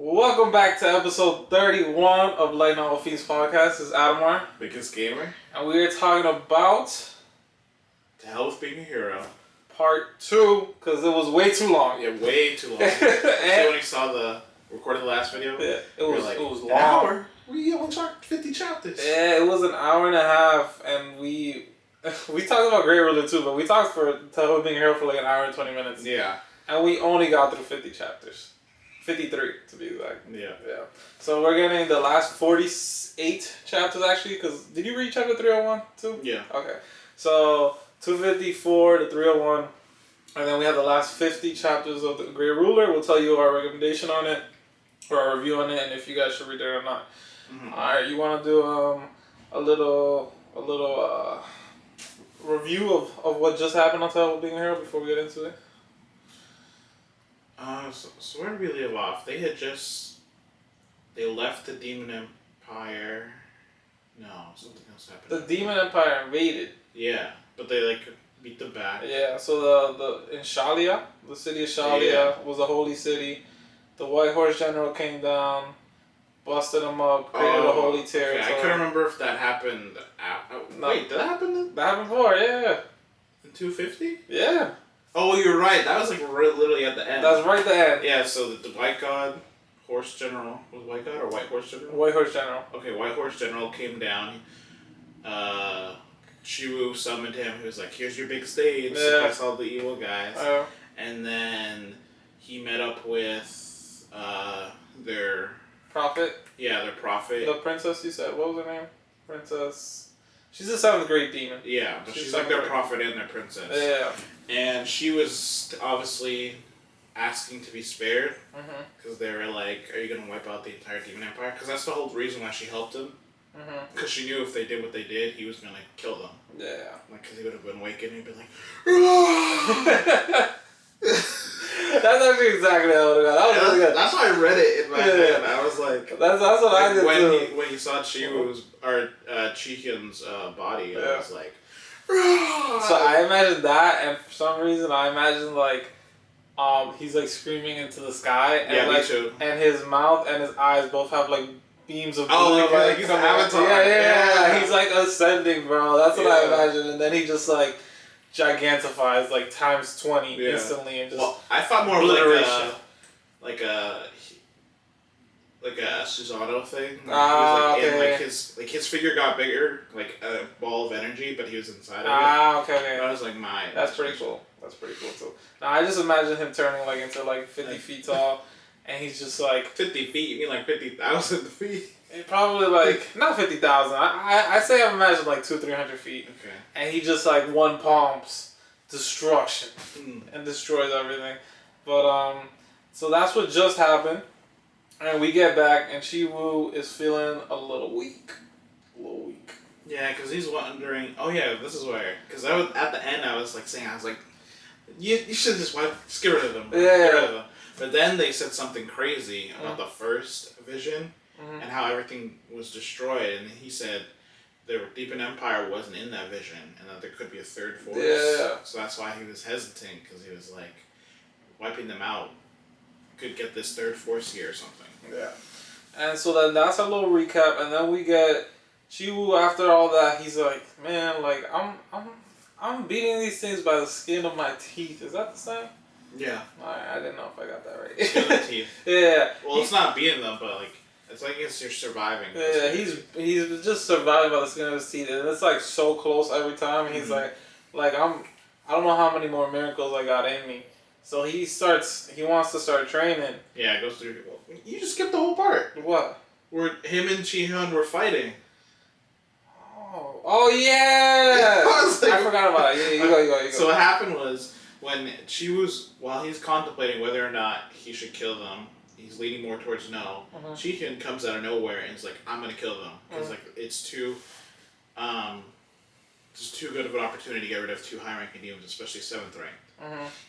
Welcome back to episode 31 of Light Novel Fiends podcast. This is Adamar. Biggest gamer. And we are talking about... To hell with being a hero. Part 2, because it was way too long. Yeah, way too long. So when you saw the recorded the last video, yeah, it was long. An hour? We only talked 50 chapters. Yeah, it was an hour and a half, and we talked about Grail Ruler too, but we talked for To Hell with Being a Hero for like an hour and 20 minutes. Yeah. And we only got through 50 chapters. 53 to be exact. Yeah. So we're getting the last 48 chapters actually, because did you read chapter 301 too? Yeah. Okay. So 254 to 301, and then we have the last 50 chapters of the Grail Ruler. We'll tell you our recommendation on it, or our review on it, and if you guys should read it or not. Mm-hmm. All right, you want to do a little review of what just happened on To Hell with Being a Hero before we get into it? So where did we leave off? They left the Demon Empire. No, something else happened. The Demon Empire invaded. Yeah, but they beat them back. Yeah, so the in Shalia, the city of Shalia was a holy city. The White Horse General came down, busted them up, created a holy territory. Okay. I couldn't remember if that happened. No. Wait, did that happen then? That happened before, yeah. In 250? Yeah. Oh, you're right. That was literally at the end. That was right at the end. Yeah, so the White God, Horse General, was it White God or White Horse General? White Horse General. Okay, White Horse General came down. Shiwu summoned him. He was like, here's your big stage. Yeah. Suppress all the evil guys. And then he met up with their... Prophet? Yeah, their prophet. The princess, you said? What was her name? Princess... She's the seventh great demon. Yeah, but she's like their prophet and their princess. Yeah. And she was obviously asking to be spared. Because they were like, are you going to wipe out the entire demon empire? Because that's the whole reason why she helped him. Because she knew if they did what they did, he was going to kill them. Yeah. Because he would have been awakened and he'd be like, That's actually exactly how it got. That's why I read it in my head. I was like... That's what I did too. When you saw Chiwu's, or Chihyun's body, I was like... So I imagined that, and for some reason I imagined he's like screaming into the sky, and me too. And his mouth and his eyes both have like beams of blue. Like he's an avatar. Yeah. He's like ascending, bro. That's what I imagined, and then he just like gigantifies like times 20 instantly, and just. Well, I thought more like a Susanoo thing. Okay. And his figure got bigger, like a ball of energy, but he was inside of it. Okay. I was like, That's pretty cool. That's pretty cool too. Now I just imagine him turning like into like 50 feet tall, and he's just like 50 feet. You mean like 50,000 feet? Probably like not 50,000. I say I imagine like 200-300 feet. Okay. And he just like one palms destruction and destroys everything. But so that's what just happened. And we get back, and Shiwu is feeling a little weak. Yeah, because he's wondering. Oh yeah, this is where. Because at the end, I was like, you should just get rid of them. Yeah. Get rid of them. But then they said something crazy about the first vision and how everything was destroyed, and he said the Demon Empire wasn't in that vision, and that there could be a third force. Yeah. So that's why he was hesitant, because he was like, wiping them out could get this third force here or something. Yeah. And so then that's a little recap, and then we get Shiwu after all that. He's like, man, like I'm beating these things by the skin of my teeth. Is that the same? Yeah. I didn't know if I got that right. Skin of the teeth. Yeah. Well, it's not beating them, but like it's like you're surviving. Yeah, he's just surviving by the skin of his teeth, and it's like so close every time. And he's like I don't know how many more miracles I got in me. So he wants to start training. Yeah, it goes through. Well, you just skipped the whole part. What? Where him and Chihyun were fighting. Oh yeah! I forgot about it. Yeah, you go. So what happened was, when while he's contemplating whether or not he should kill them, he's leaning more towards no. Chihyun comes out of nowhere and is like, I'm gonna kill them. Because it's too good of an opportunity to get rid of two high-ranking demons, especially 7th rank.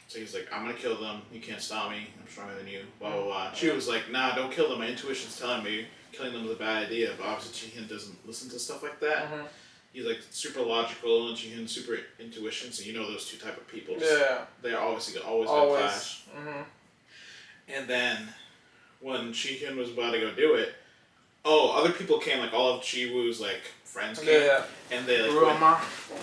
So he's like, I'm gonna kill them. You can't stop me. I'm stronger than you. Blah blah blah. Chi was like, nah, don't kill them. My intuition's telling me killing them is a bad idea. But obviously Chihyun doesn't listen to stuff like that. He's like super logical, and Chihyun super intuition. So you know those two type of people. Yeah. They're always gonna clash. Mm-hmm. And then when Chi-Hyun was about to go do it, other people came, like all of Chi-Woo's like friends came, and they like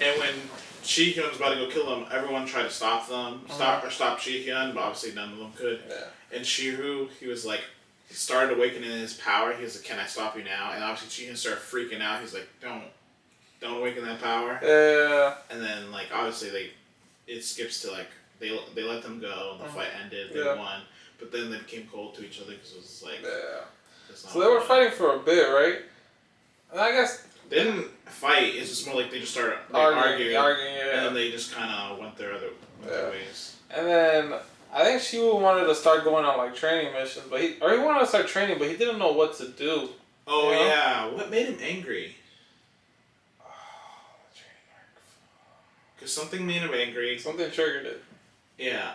and when Chi-Hyun was about to go kill him, everyone tried to stop them, stop Chi-Hyun, but obviously none of them could. Yeah. And Chi-Woo, he was like, he started awakening his power. He was like, "Can I stop you now?" And obviously Chi-Hyun started freaking out. He's like, "Don't awaken that power." Yeah. And then like obviously it skips to like they let them go. The fight ended. They won. But then they became cold to each other because it was like... Yeah. So they were fighting for a bit, right? And I guess... They didn't fight. It's just more like they just started arguing, and then they just kind of went their ways. And then I think Shiwu wanted to start going on like training missions, but he wanted to start training, but he didn't know what to do. Oh, yeah. What made him angry? Because something made him angry. Something triggered it. Yeah.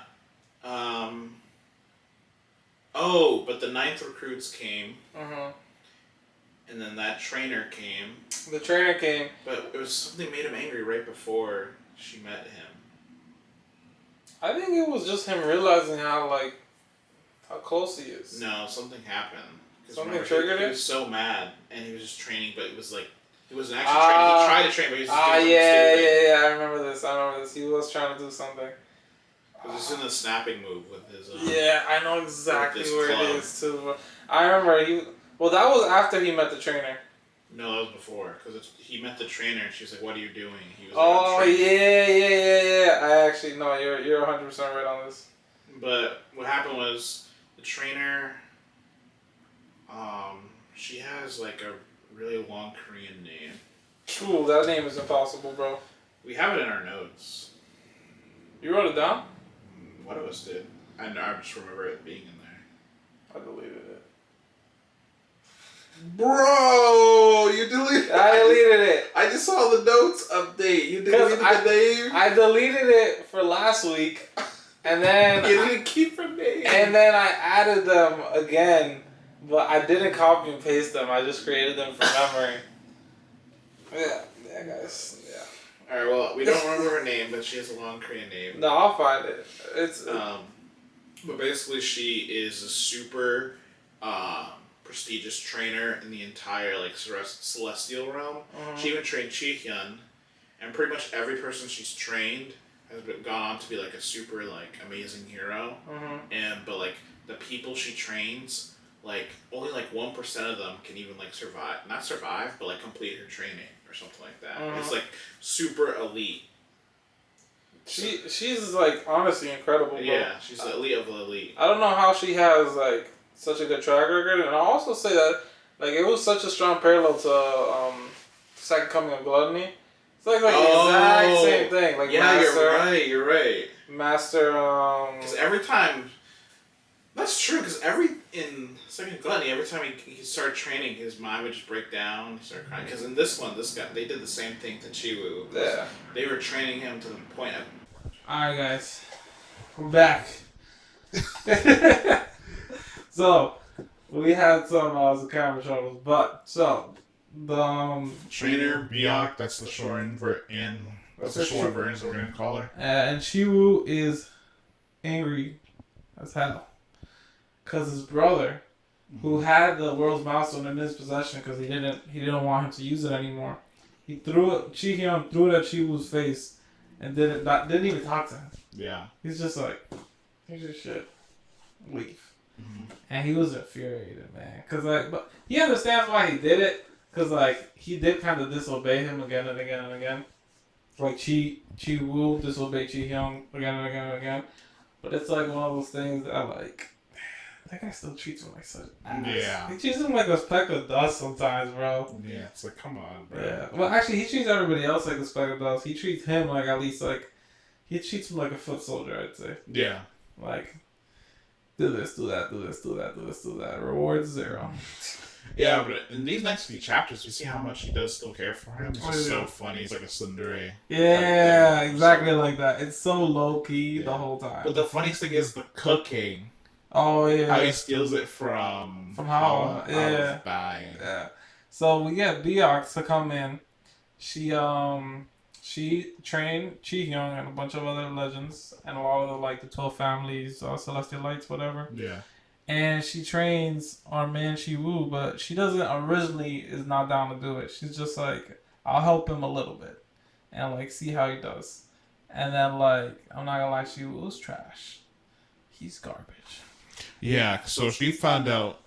But the 9th recruits came. And then that trainer came. The trainer came. But it was something made him angry right before she met him. I think it was just him realizing how close he is. No, something happened. Something triggered it? He was so mad, and he was just training, but it was like... He wasn't actually training. He tried to train, but he was just doing something stupid. Yeah. I remember this. He was trying to do something. It was just in the snapping move with his... yeah, I know exactly where it is, too. I remember Well, that was after he met the trainer. No, that was before. Because he met the trainer, and she was like, "What are you doing?" He was like, yeah. I actually... No, you're 100% right on this. But what happened was, the trainer... she has, like, a really long Korean name. Ooh, that name is impossible, bro. We have it in our notes. You wrote it down? One of us did. I just remember it being in there. I deleted it. Bro, you deleted it. I deleted it. I just saw the notes update. You deleted the name? I deleted it for last week. And then... You didn't keep her name. And then I added them again. But I didn't copy and paste them. I just created them from memory. Yeah, guys. Yeah. Alright, well, we don't remember her name, but she has a long Korean name. No, I'll find it. But basically, she is a super prestigious trainer in the entire celestial realm. She even trained Chi-Hyun, and pretty much every person she's trained has gone on to be like a super amazing hero. But the people she trains. Only 1% of them can even not survive, but complete her training or something like that. It's super elite. She's honestly incredible, bro. Yeah, she's the elite of the elite. I don't know how she has such a good track record, and I'll also say that it was such a strong parallel to Second Coming of Gluttony. It's the exact same thing. Master, you're right. Master. Because every time. That's true, because in Second Gluttony, every time he started training, his mind would just break down, start crying. Because in this one, they did the same thing to Chi-Woo. Yeah. They were training him to the point of... Alright, guys. We're back. So, we had some camera troubles, but, the... Trainer, Byeok, that's the Shorin version that we're going to call her. And Chi-Woo is angry as hell. Because his brother, who had the world's milestone in his possession because he didn't want him to use it anymore, Chi-Hyun threw it at Chi-Woo's face and didn't even talk to him. Yeah. He's just like, here's your shit. Leave. And he was infuriated, man. But he understands why he did it. Because, he did kind of disobey him again and again and again. Chi-Woo disobeyed Chi-Hyun again and again and again. But it's one of those things that that guy still treats him like such ass. Yeah. He treats him like a speck of dust sometimes, bro. Yeah, it's come on, bro. Yeah. Well, actually, he treats everybody else like a speck of dust. He treats him at least he treats him like a foot soldier, I'd say. Yeah. Do this, do that, do this, do that, do this, do that. Reward 0. Yeah, but in these next few chapters, we see how much he does still care for him. It's just so funny. He's like a tsundere. Yeah, exactly like that. It's so low-key the whole time. But the funniest thing is the cooking. Oh, yeah. How he steals it from Hala. Yeah. Yeah. So we get Byeok to come in. She trained Chi-Hyun and a bunch of other legends and all of the 12 families, Celestial Lights, whatever. Yeah. and she trains our man Chi-Woo, but she doesn't originally is not down to do it. She's just like, I'll help him a little bit and like see how he does. And then like, I'm not gonna lie, Chi-Woo's trash. He's garbage. Yeah, so she found out.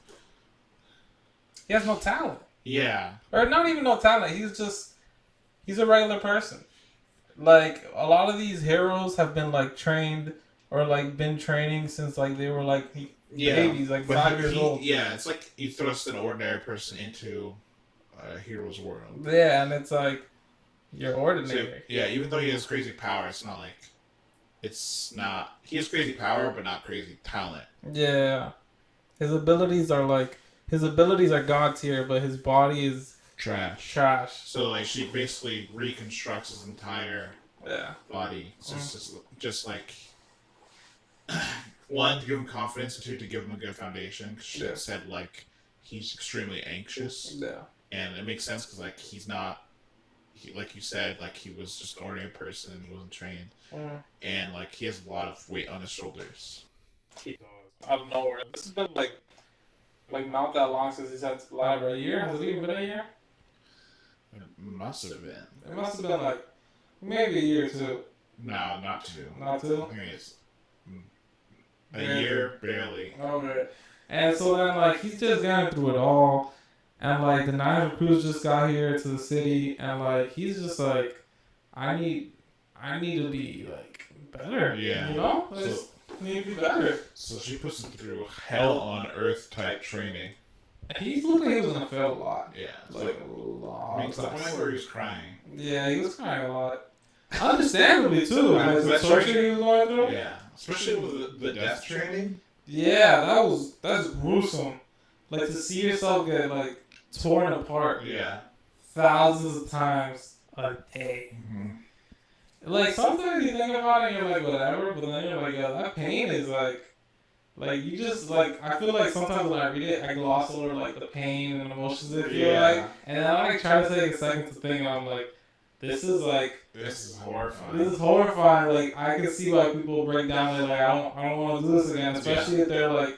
He has no talent. Yeah. Or not even no talent. He's a regular person. Like a lot of these heroes have been like trained or like been training since like they were like babies, like 5 years old. Yeah, it's like you thrust an ordinary person into a hero's world. Yeah, and it's like you're ordinary. So, yeah, even though he has crazy power, it's not like he has crazy power but not crazy talent. Yeah. His abilities are god tier, but his body is Trash. So like she basically reconstructs his entire body. So it's just like one, to give him confidence, and two, to give him a good foundation. Cause she said like he's extremely anxious. Yeah. And it makes sense because like he's not. Like you said, like he was just an ordinary person. He wasn't trained, and like he has a lot of weight on his shoulders. He does. Out of nowhere. This has been like not that long since he's had live. A year? Has it even been a year? It must have been. It must have been like maybe a year or two. No, not two. Not two? I think it's a year, barely. Okay. And so then like he's just going through it all. And like the 9 recruits just got here to the city, and like he's just like, I need to be like better. Yeah. You know, I just need to be better. So she puts him through hell on earth type training. He looked like he was gonna fail a lot. Yeah. Like a lot. I mean, to the point where he was crying. Yeah, he was crying a lot. Understandably too. Like the torture he was going through. Yeah. Especially with the death training. Yeah, that's gruesome. Like to see yourself get like torn apart. Yeah. Thousands of times a day. Mm-hmm. Like sometimes you think about it and you're like whatever, but then you're like, yo, that pain is like you just like I feel like sometimes when I read it I gloss over like the pain and emotions it feel like, and then I like try to take a second to think and I'm like, this is horrifying. This is horrifying. Like I can see why people break down and like I don't want to do this again, especially if they're like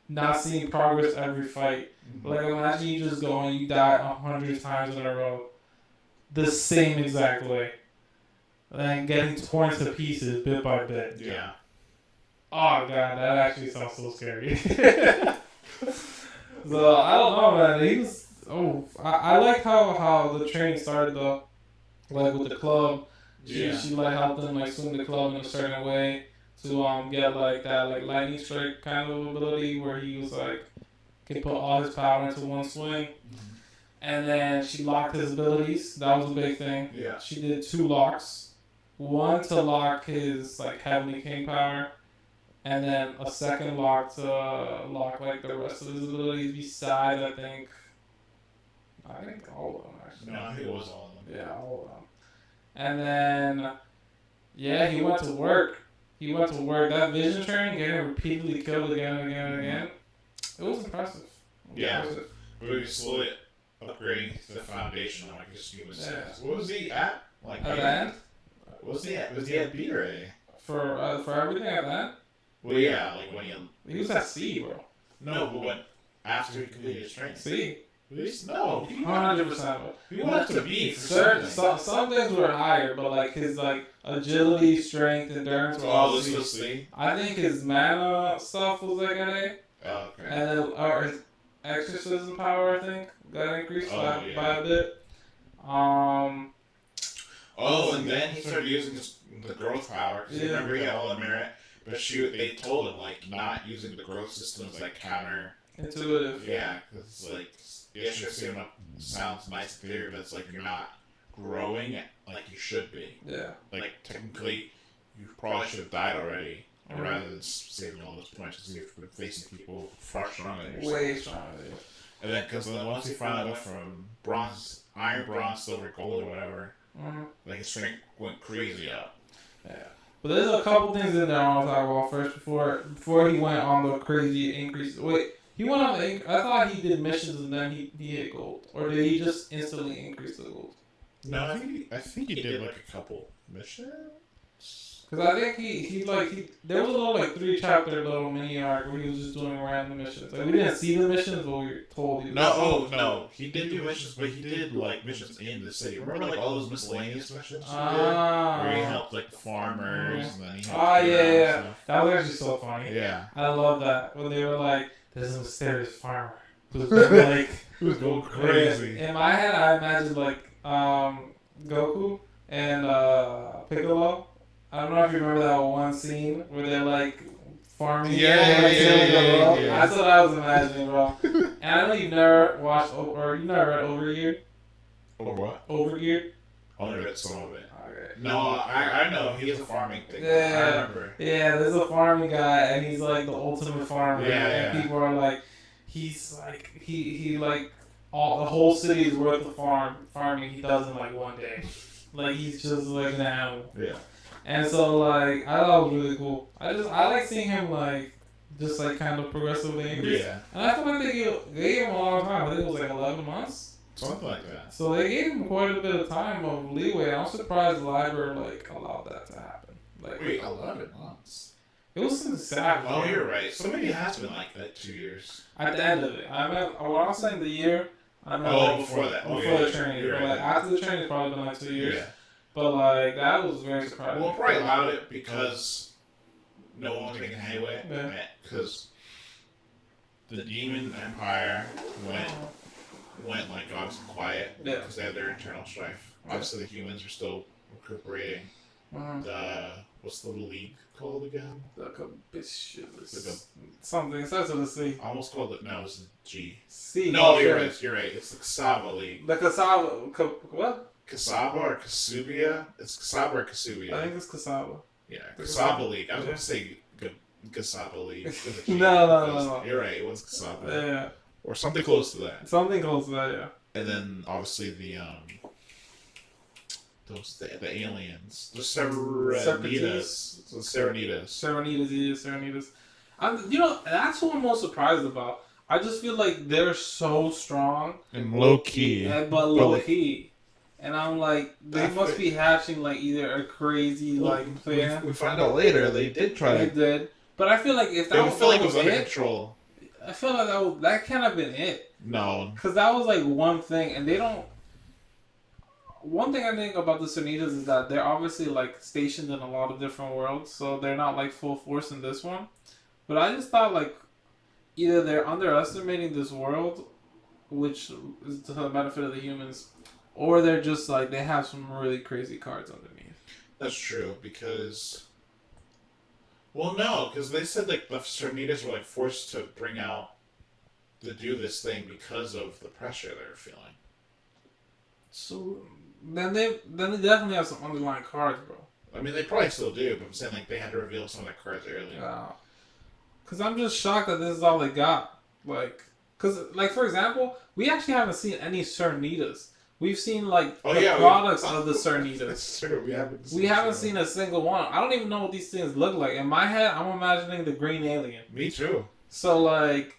not seeing progress every fight. Like imagine you just go and you die 100 times in a row, the same exact way, and getting torn to pieces bit by bit. Yeah. Oh god, that actually sounds so scary. So I don't know, man. I like how the training started though, like with the club. She like helped them like swing the club in a certain way to get like that like lightning strike kind of ability where he was like can put all his power into one swing. And then she locked his abilities. That was a big thing. Yeah. She did 2 locks. One to lock his like Heavenly King power, and then a second lock to lock like the rest of his abilities besides I think all of them actually. No, I think it was all of them. Yeah, all of them. And then he went to work. That vision training, getting repeatedly killed again and again and again. It was impressive. Yeah. But we slowly upgrading the foundation like his human sense. What was he at? Like at the end? Was he at B or A? For everything at the end? Well, yeah, like when he was at C, bro. No, but when after he completed his training. C. No, 100%. He went to B for certain. Some things were higher, but like his like agility, strength, endurance were all C. I think his mana stuff was like an A. Oh, okay. And then his exorcism power, I think, got increased by a bit. And then he started using the growth power. Because remember he had all the merit, but they told him like not using the growth system is like counter intuitive. Yeah, because it's like sounds nice in theory, but it's like you're not growing like you should be. Yeah. Like technically, you probably should have died already. Rather than saving all those points, because you've been facing people far stronger than yourself. Way stronger. And then, because once he finally went from iron, bronze, silver, gold, or whatever, like his strength went crazy up. Yeah. But there's a couple things in there I want to talk about first before he went on the crazy increase. Wait, he went on the. I thought he did missions and then he hit gold, or did he just instantly increase the gold? No, I think he did like a couple missions. Because I think there was a little like 3-chapter little mini arc where he was just doing random missions. Like we didn't see the missions, but we were told he was No, he did do missions, but he did like missions in the city. Remember like all those miscellaneous missions he did? Where he helped like the farmers and then he helped yeah. That was actually so funny. Yeah. I love that. When they were like, there's a mysterious farmer who's been like who's going crazy. In my head I imagined like Goku and Piccolo. I don't know if you remember that one scene where they're like farming. Yeah. That's what I was imagining, bro. And I know you've never watched or you never read Overgeared. Or what? Overgeared. I only read some of it. Okay. No, I know he has a farming thing. Yeah. I remember. Yeah, there's a farming guy, and he's like the ultimate farmer. Yeah. And people are like, he's like he like all the whole city's worth of farming. He does in like one day. Like he's just like an animal. Yeah. And so, like, I thought it was really cool. I like seeing him, like, just, like, kind of progressively increase. Yeah. And I feel like they gave him a long time. I think it was, like, 11 months. Something like that. So they gave him quite a bit of time of leeway. I'm surprised the library, like, allowed that to happen. Like, Wait, 11 months? It was some sad. Oh, you're right. So maybe it has been, like, that 2 years. At the end of it. I meant, when I was saying the year, I meant, like, before that. Before the training. But, like, after the training, it's probably been, like, 2 years. Yeah. But, like, that was very surprising. Well, probably allowed it because no one was making headway. Yeah. Because the Demon Empire went like obviously quiet because they had their internal strife. Obviously, the humans are still recuperating. What's the league called again? Something starts with a C. I almost called it. No, it's a G. C. No, you're right. You're right. It's the Cassava League. The Cassava. What? Cassava or Cassiubia? It's Cassava or Cassiubia? I think it's Cassava. Yeah, Cassava League. I was going to say Cassava League. No. You're right. It was Cassava. Yeah. Or something close to that. Something close to that, yeah. And then obviously the aliens, the Serenitas. Serenitas. That's what I'm most surprised about. I just feel like they're so strong and low key, but low key, and I'm like, they must be hatching like either a crazy plan. We find out later they did try. They did, but I feel like if that was under it, control. I feel like that can't have been it. No, because that was like one thing, and they don't. One thing I think about the Serenitas is that they're obviously like stationed in a lot of different worlds, so they're not like full force in this one. But I just thought like either they're underestimating this world, which is to the benefit of the humans, or they're just like they have some really crazy cards underneath. That's true because. Well, no, because they said like the Serenitas were like forced to to do this thing because of the pressure they were feeling. So then they definitely have some underlying cards, bro. I mean, they probably still do, but I'm saying like they had to reveal some of the cards early. Because I'm just shocked that this is all they got. Like, because like for example, we actually haven't seen any Serenitas. We've seen like products of the Serenitas. That's true. We haven't seen a single one. I don't even know what these things look like. In my head, I'm imagining the green alien. Me too. So like,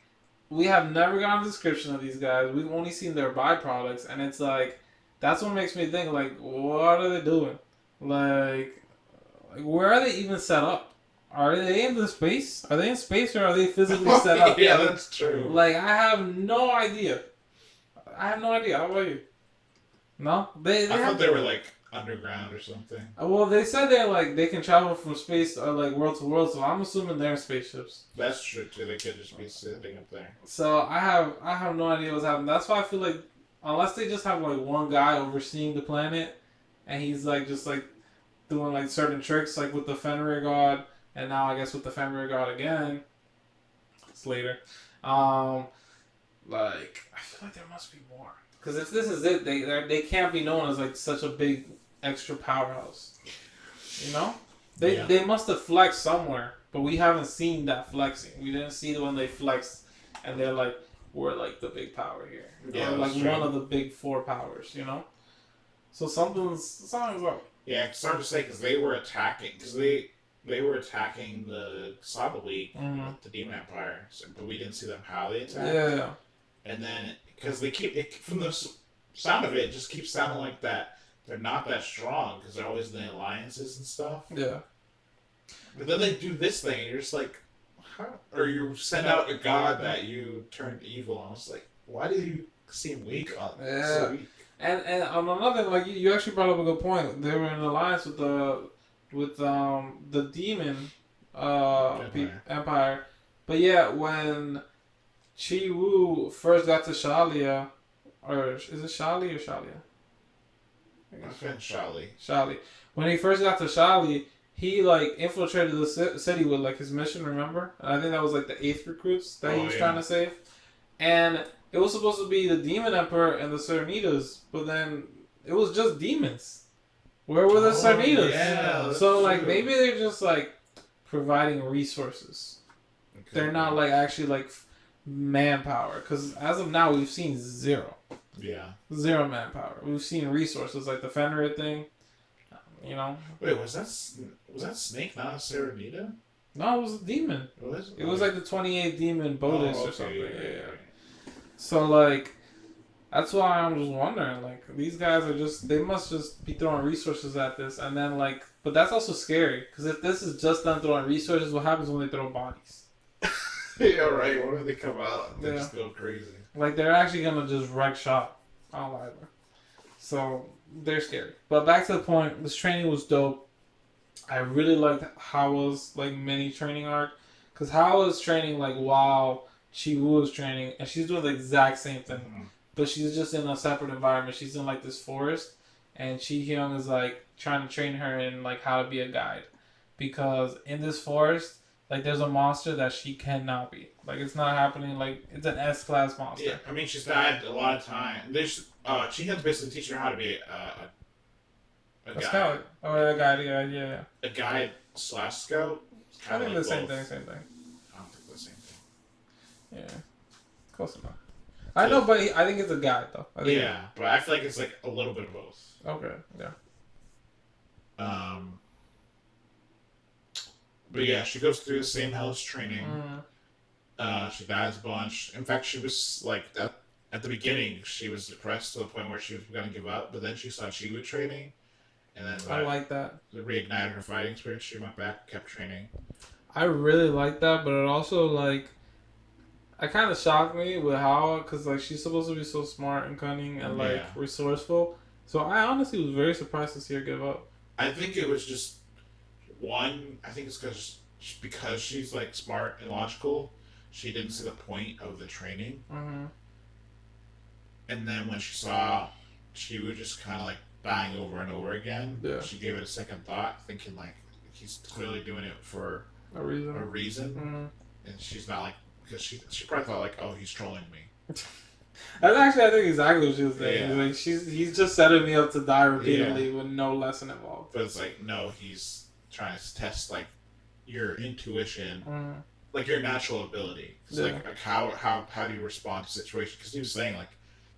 we have never gotten a description of these guys. We've only seen their byproducts, and it's like, that's what makes me think like, what are they doing? Like where are they even set up? Are they in the space? Are they in space or are they physically set up? Yeah, that's true. Like I have no idea. How about you? No, I thought they were like underground or something. Well, they said they can travel from space or like world to world, so I'm assuming they're in spaceships. That's true too. They could just be sitting up there. So I have no idea what's happening. That's why I feel like unless they just have like one guy overseeing the planet, and he's like just like doing like certain tricks like with the Fenrir god, and now I guess with the Fenrir god again. It's later. Like I feel like there must be more. Because if this is it, they can't be known as like such a big extra powerhouse. You know, they must have flexed somewhere, but we haven't seen that flexing. We didn't see when they flexed, and they're like, we're like the big power here, or like one of the big 4 powers. You know, so something's up. Yeah, it's hard to say because they were attacking were attacking the Saba League, the Demon Empire, but we didn't see them how they attacked. Yeah. And then, because they keep, from the sound of it, it just keeps sounding like that they're not that strong because they're always in the alliances and stuff. Yeah. But then they do this thing, and you're just like, how? Or you send out a god that you turned evil. And it's like, why do you seem weak? So weak? And on another, like you actually brought up a good point. They were in alliance with the demon empire. But yeah, when Chi Wu first got to Shalia, or is it Shali or Shalia? I think Shali. Shali. When he first got to Shali, he like infiltrated the city with like his mission. Remember? And I think that was like the 8th recruits that he was trying to save. And it was supposed to be the Demon Emperor and the Cernitas, but then it was just demons. Where were the Cernitas? Yeah, so like maybe they're just like providing resources. Okay. They're not like actually like manpower, because as of now we've seen 0. Yeah. 0 manpower. We've seen resources like the Fenrir thing. You know. Wait, was that Snake not a Serenita? No, it was a demon. It was like the 28 demon Bodis or something. Yeah. So like, that's why I'm just wondering. Like, these guys are they must just be throwing resources at this, and then like, but that's also scary, because if this is just them throwing resources, what happens when they throw bodies? Yeah, right. What if they come out and they just go crazy? Like, they're actually gonna just wreck shop. I don't like them. So they're scary. But back to the point, this training was dope. I really liked Hawa's like mini training arc, because Hawa's training like while Chi Wu was training, and she's doing the exact same thing, but she's just in a separate environment. She's in like this forest, and Chi Hyung is like trying to train her in like how to be a guide, because in this forest, like there's a monster that she cannot be. Like it's not happening. Like it's an S-class monster. Yeah, I mean she's died a lot of time. There's Chi Hyun's basically teaching her how to be a guide. Scout or a guide. Yeah. A guide / scout. I think like the same both. thing. I don't think the same thing. Yeah, close enough. I know, but I think it's a guide though. But I feel like it's like a little bit of both. Okay. Yeah. But yeah, she goes through the same hellish training. She dies a bunch. In fact, she was like at the beginning, she was depressed to the point where she was gonna give up. But then she saw Chi Wu training, and then I like that. It reignited her fighting spirit. She went back, kept training. I really like that, but it also like, it kind of shocked me with how, because like she's supposed to be so smart and cunning and like resourceful. So I honestly was very surprised to see her give up. I think it was just one. I think it's because she's like smart and logical. She didn't see the point of the training. And then when she saw she was just kind of like dying over and over again, she gave it a second thought, thinking like he's clearly doing it for a reason. And she's not like, because she probably thought like, oh, he's trolling me. That's actually, I think, exactly what she was saying. Yeah. Like he's just setting me up to die repeatedly with no lesson involved. But it's like, no, he's trying to test like your intuition, like your natural ability. It's like how do you respond to situations? Because he was saying like,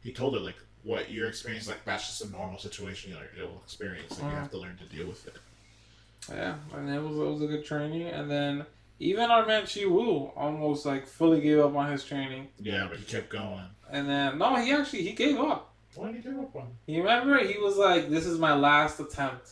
he told her like, what you're experiencing, like that's just a normal situation you'll experience. Like you have to learn to deal with it. Yeah, and it was a good training. And then even our man Chi Wu almost like fully gave up on his training. Yeah, but he kept going. And then he gave up. Why did he give up on? You remember he was like, "This is my last attempt.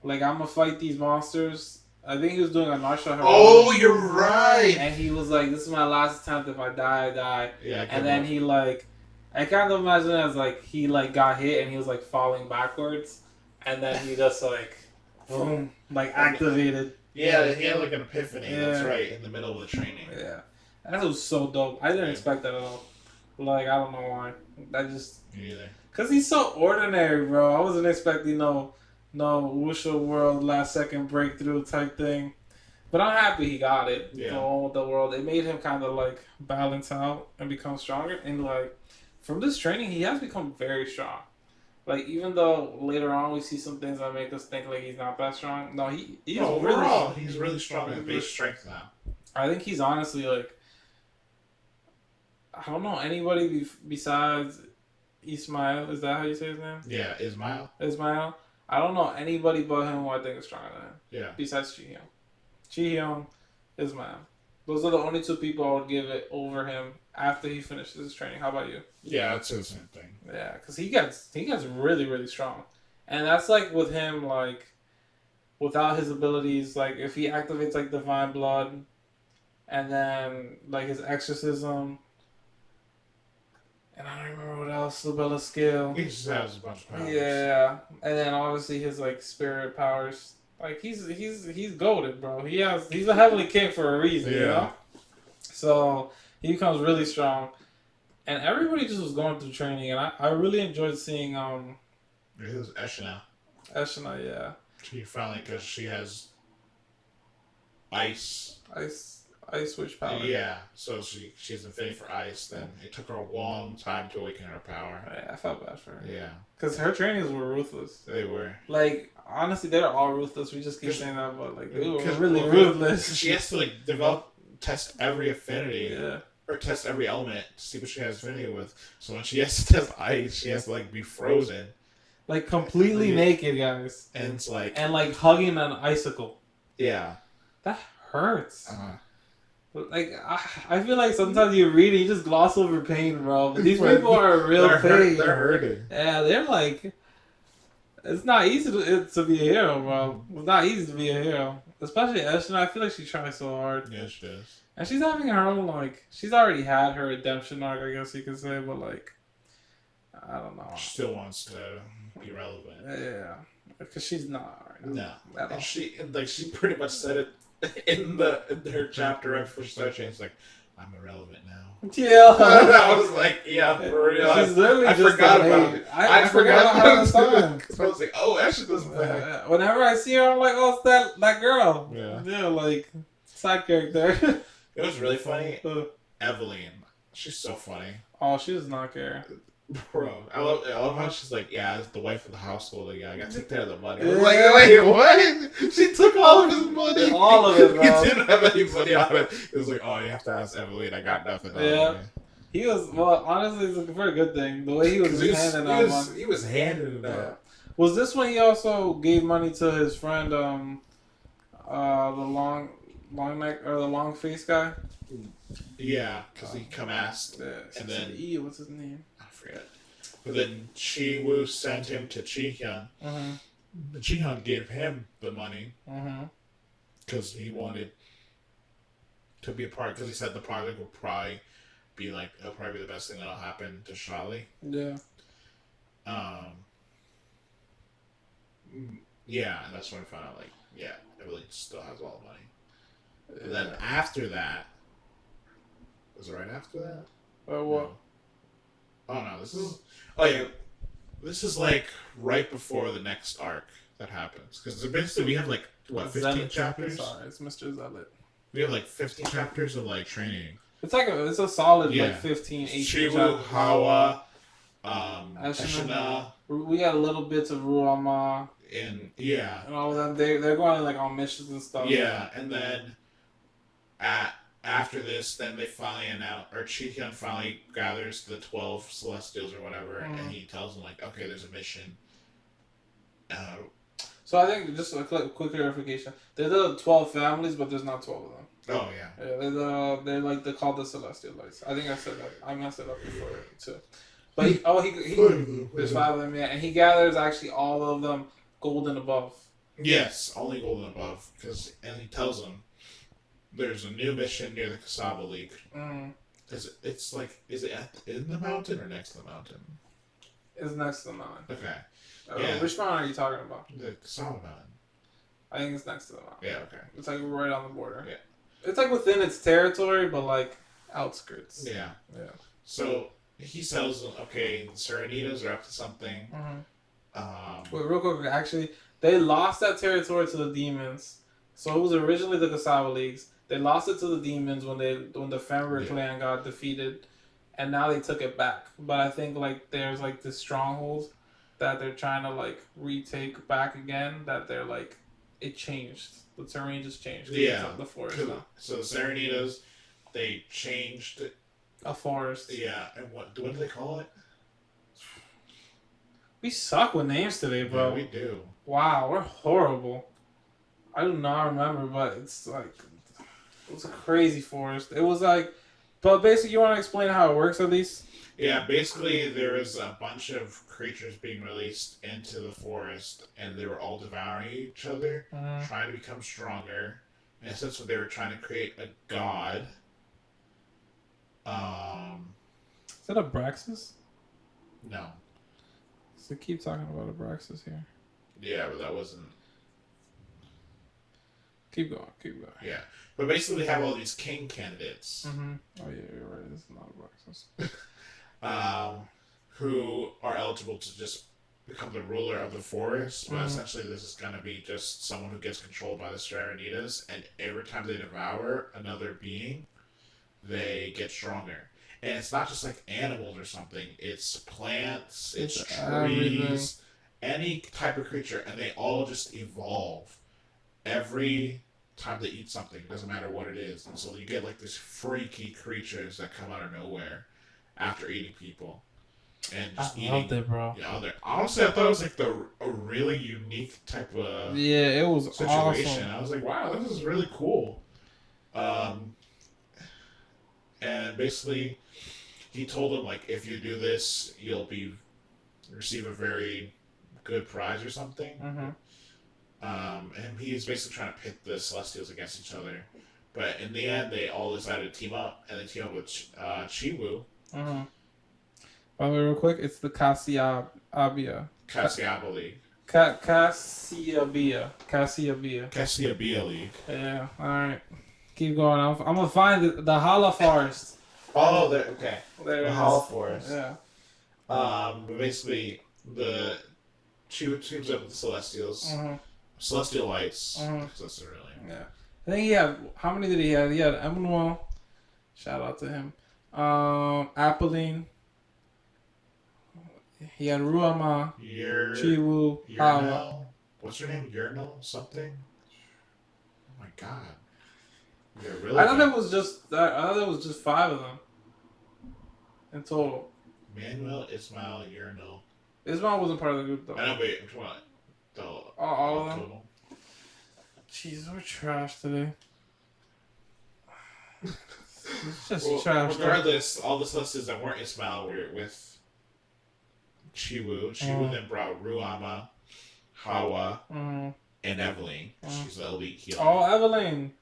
Like I'm gonna fight these monsters." I think he was doing a martial arts. Oh, you're right. And he was like, "This is my last attempt. If I die, I die." Yeah. And then he like, I kind of imagine it as like he like got hit and he was like falling backwards, and then he just like, boom, like activated. Yeah, he had like an epiphany. Yeah. That's right, in the middle of the training. Yeah, that was so dope. I didn't expect that at all. Like I don't know why. I just. Me either. Cause he's so ordinary, bro. I wasn't expecting no Wusha World last second breakthrough type thing. But I'm happy he got it. Yeah. Go on with the world. It made him kind of like balance out and become stronger. And like from this training, he has become very strong. Like even though later on we see some things that make us think like he's not that strong. No, he's overall he's really strong in base strength now. I think he's honestly like, I don't know anybody besides Ismail. Is that how you say his name? Yeah, Ismail. I don't know anybody but him who I think is stronger than him. Yeah. Besides Chi Hyung, Ismail. Those are the only two people I would give it over him after he finishes his training. How about you? Yeah, I'd say the same thing. Yeah, because he gets really, really strong. And that's like with him, like without his abilities, like if he activates like divine blood, and then like his exorcism, and I don't remember what else. Lubella's skill. He just has a bunch of powers. Yeah, and then obviously his like spirit powers. Like he's goated, bro. He's a heavenly king for a reason, you know. So he becomes really strong, and everybody just was going through training, and I really enjoyed seeing It was Eshna. Eshna, yeah. She finally, because she has ice switch power. Yeah, so she has affinity for ice. Then it took her a long time to awaken her power. Yeah, I felt bad for her. Yeah, because her trainings were ruthless. They were. Like honestly, they're all ruthless. We just keep saying that, but like they were really ruthless. She has to like test every affinity. Yeah. Or test every element to see what she has affinity with. So when she has to test ice, she has to like be frozen. Like completely naked, guys. And it's like... And like hugging an icicle. Yeah. That hurts. Uh-huh. Like, I feel like sometimes you read it, you just gloss over pain, bro. But these people are real pain. They're hurting. Yeah, they're like... It's not easy to be a hero, bro. It's not easy to be a hero. Especially Eshna. I feel like she tries so hard. Yeah, she does. And she's having her own, like... She's already had her redemption arc, I guess you could say, but like... I don't know. She still wants to be relevant. Yeah. Because she's not right now. No. At all. She pretty much said it in her chapter right before she started changing. She's like, I'm irrelevant now. Yeah. I was like, yeah, for real. She's literally I forgot about it. I forgot about it. Because I was like, oh, Ashley doesn't play. Whenever I see her, I'm like, oh, it's that girl. Yeah. Yeah, like, side character. It was really funny. Evelyn. She's so funny. Oh, she does not care. Bro, I love how she's like, yeah, it's the wife of the household. Like, yeah, I got to take care of the money. I was like, wait, what? She took all of his money. All of it, bro. He didn't have any money on it. It was like, oh, you have to ask Evelyn. I got nothing on it. He was, well, honestly, it's a very good thing. The way he was handing out money. He was handing it out. Yeah. Was this when he also gave money to his friend, the long neck, or the long face guy? Yeah, because he come asked. Yeah, and then, what's his name? But then Chi-Woo sent him to Chi-Hyun. Mm-hmm. Chi-Hyun gave him the money because he wanted to be a part. Because he said the project will probably be like it'll probably be the best thing that'll happen to Charlie. Yeah. Yeah, and that's when I found out like Evelyn still has all the money. And then after that, was it right after that? What? No. Oh no, this is. Oh yeah, this is like right before the next arc that happens because basically we have like what 15 chapters. Sorry, it's Mr. Zealot. We have like 15 chapters of like training. It's like it's a solid like 15, 18 Shibu, Hawa, Ashina. We got a little bits of Ruama. And all of them. They're going like on missions and stuff. Yeah, and then after this, then they finally announce, or Chi-Hyun finally gathers the 12 Celestials or whatever, and he tells them like, okay, there's a mission. So I think just a quick clarification. There's the 12 families, but there's not 12 of them. Oh yeah. Yeah, they're called the Celestial Lights. I think I said that. I messed it up before too. But he there's 5 of them, yeah, and he gathers actually all of them gold and above. Yes, only gold and above, and he tells them there's a new mission near the Cassiubia League. Is it in the mountain or next to the mountain? It's next to the mountain. Okay. Which mountain are you talking about? The Cassiubia Mountain. I think it's next to the mountain. Yeah, okay. It's like right on the border. Yeah. It's like within its territory, but like outskirts. Yeah. Yeah. So he tells them, okay, the Serenitas are up to something. Wait, real quick, actually, they lost that territory to the demons. So it was originally the Cassiubia Leagues. They lost it to the demons when the Fenrir clan got defeated, and now they took it back. But I think like there's like this stronghold that they're trying to like retake back again. That they're like it changed. The terrain just changed. Yeah, the forest now. So the Serenitas, they changed a forest. Yeah, and what do they call it? We suck with names today, bro. Yeah, we do. Wow, we're horrible. I do not remember, but it's like it was a crazy forest. It was like, but basically, you want to explain how it works at least? Yeah, basically there was a bunch of creatures being released into the forest, and they were all devouring each other, trying to become stronger. And essentially, they were trying to create a god. Is that Abraxas? No. So keep talking about Abraxas here. Yeah, but that wasn't. Keep going. Yeah, but basically, they have all these king candidates. Mm-hmm. Oh yeah, you're right. This is not Abraxas. Who are eligible to just become the ruler of the forest, but essentially this is going to be just someone who gets controlled by the Straranitas, and every time they devour another being, they get stronger. And it's not just like animals or something, it's plants, it's trees, any type of creature, and they all just evolve every time they eat something. It doesn't matter what it is. And so you get like these freaky creatures that come out of nowhere after eating people. And just I loved it, bro. Yeah, honestly, I thought it was like a really unique type of it was situation. awesome. I was like, wow, this is really cool. And basically, he told him like, if you do this, you'll receive a very good prize or something. And he's basically trying to pit the Celestials against each other. But in the end, they all decided to team up, and they team up with Chiwu. By the way, real quick, it's the Cassiubia. Cassiubia League. Cassiubia. Cassiubia League. Yeah, alright. Keep going. I'm going to find the Hala Forest. Oh, okay. There the Hala Forest. Yeah. Basically, the Chiwu teams up with the Celestials. Celestial Lights. That's really. Yeah. I think he had, how many did he have? He had Emmanuel. Shout out to him. Apolline. He had Ruama, Chiwu, Hala. What's her name? Yurnal something? Oh my god. Really I thought it was just 5 of them in total. Manuel, Ismail, Yurnal. Ismail wasn't part of the group though. I know, wait, I'm talking about all of them. Total. Jeez, we're trash today. It's just trash. Regardless, all the Celestials that weren't Ismail were with Chiwu. Chiwu then brought Ruama, Hawa, and Evelyn. She's the elite healer. Oh, Evelyn.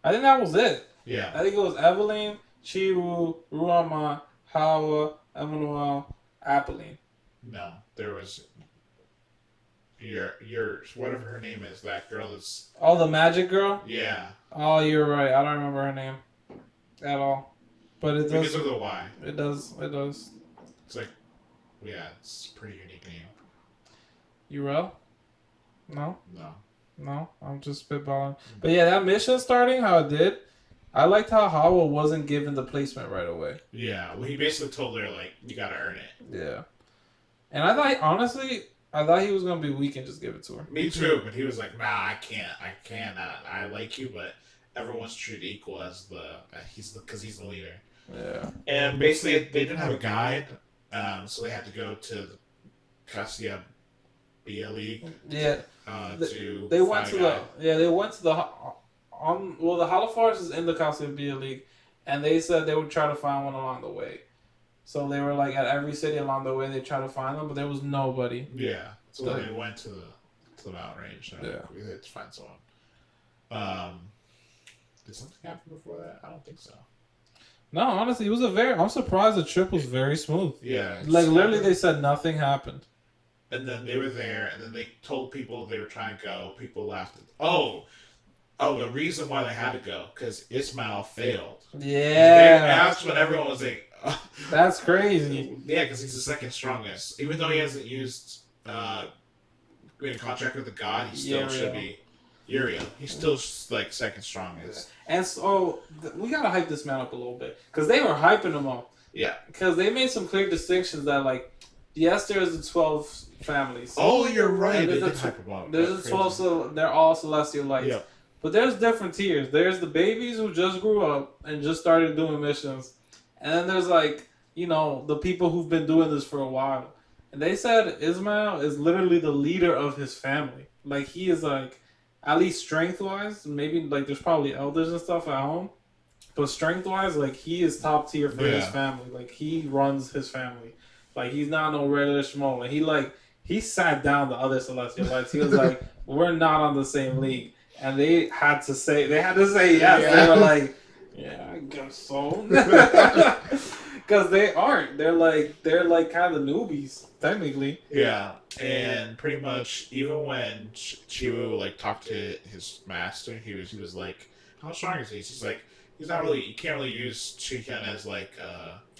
I think that was it. Yeah. I think it was Evelyn, Chiwu, Ruama, Hawa, Emmanuel, Apolline. No, there was your whatever her name is, that girl that's... Oh, the magic girl? Yeah. Oh, you're right. I don't remember her name at all. But it does... Because of the Y. It does. It's like... Yeah, it's a pretty unique name. Urel? No? No. I'm just spitballing. But yeah, that mission starting, how it did, I liked how Hawa wasn't given the placement right away. Yeah, well, he basically told her, like, you gotta earn it. Yeah. And I thought, honestly, he was going to be weak and just give it to her. Me too, but he was like, nah, I can't. I like you, but everyone's treated equal as because he's the leader. Yeah. And basically, they didn't have a guide, so they had to go to the Cassiubia League. Yeah. They went to the Hala Forest is in the Cassiubia League, and they said they would try to find one along the way. So they were like at every city along the way they tried to find them, but there was nobody. Yeah. So they went to the mountain range. So we had to find someone. Did something happen before that? I don't think so. No, honestly, it was I'm surprised the trip was very smooth. Yeah. Like literally they said nothing happened. And then they were there, and then they told people they were trying to go. People laughed. Oh, the reason why they had to go, because Ismail failed. Yeah. That's when everyone was like... That's crazy. Yeah, because he's the second strongest. Even though he hasn't used in a contract with the god, he still should be Uriel. He's still like second strongest. And so we gotta hype this man up a little bit because they were hyping him up. Yeah. Because they made some clear distinctions that like, yes, there's the 12 families. Oh, you're right. They did hype him up. There's the 12, so they're all celestial lights. Yeah. But there's different tiers. There's the babies who just grew up and just started doing missions. And then there's like, the people who've been doing this for a while. And they said Ismail is literally the leader of his family. Like he is like, at least strength-wise, maybe like there's probably elders and stuff at home. But strength-wise, like, he is top tier for his family. Like, he runs his family. Like, he's not no regular schmo. And he sat down the other Celestialites. He was like, we're not on the same league. And they had to say yes. Yeah. They were like, yeah, I guess so. Because they aren't. They're like kind of newbies, technically. Yeah. And pretty much, even when Chiwu, like, talked to his master, he was like, how strong is he? He's like, he's not really, you can't really use Chiken as, like,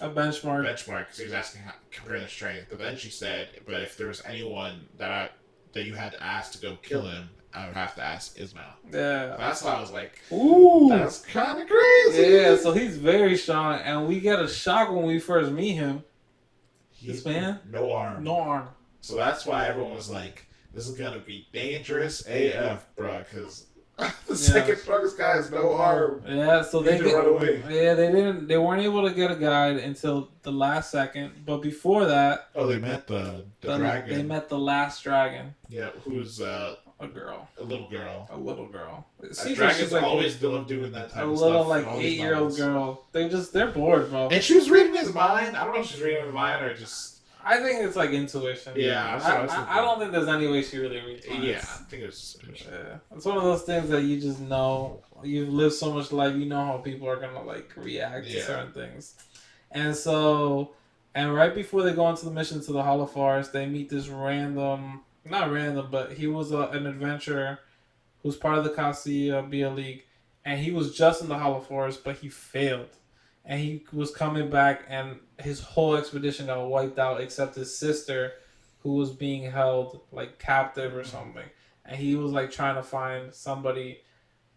a benchmark. Because he was asking how comparing the strength. But then she said, but if there was anyone that you had to ask to go kill him, I would have to ask Ismail. Yeah. That's why I was like, ooh, that's kind of crazy. Yeah, so he's very strong, and we get a shock when we first meet him. This man? No arm. No arm. So that's why everyone was like, this is going to be dangerous AF, bro, because the second strongest guy has no arm. Yeah, so they run away. Yeah, they weren't able to get a guide until the last second. But before that, they met the dragon. They met the last dragon. Yeah, who's a girl. A little girl. A little girl. Dragons like always love doing that type of stuff. A little like 8-year-old girl. They're bored, bro. And she was reading his mind. I don't know if she's reading his mind or just. I think it's like intuition. Yeah, I don't think there's any way she really reads minds. Yeah, I think it's intuition. Yeah, it's one of those things that you just know. You've lived so much life, you know how people are gonna like react to certain things. And so, right before they go into the mission to the Hala Forest, they meet this not random, but he was an adventurer who's part of the Cassiubia League, and he was just in the Hala Forest, but he failed. And he was coming back, and his whole expedition got wiped out, except his sister, who was being held like captive or something. And he was like trying to find somebody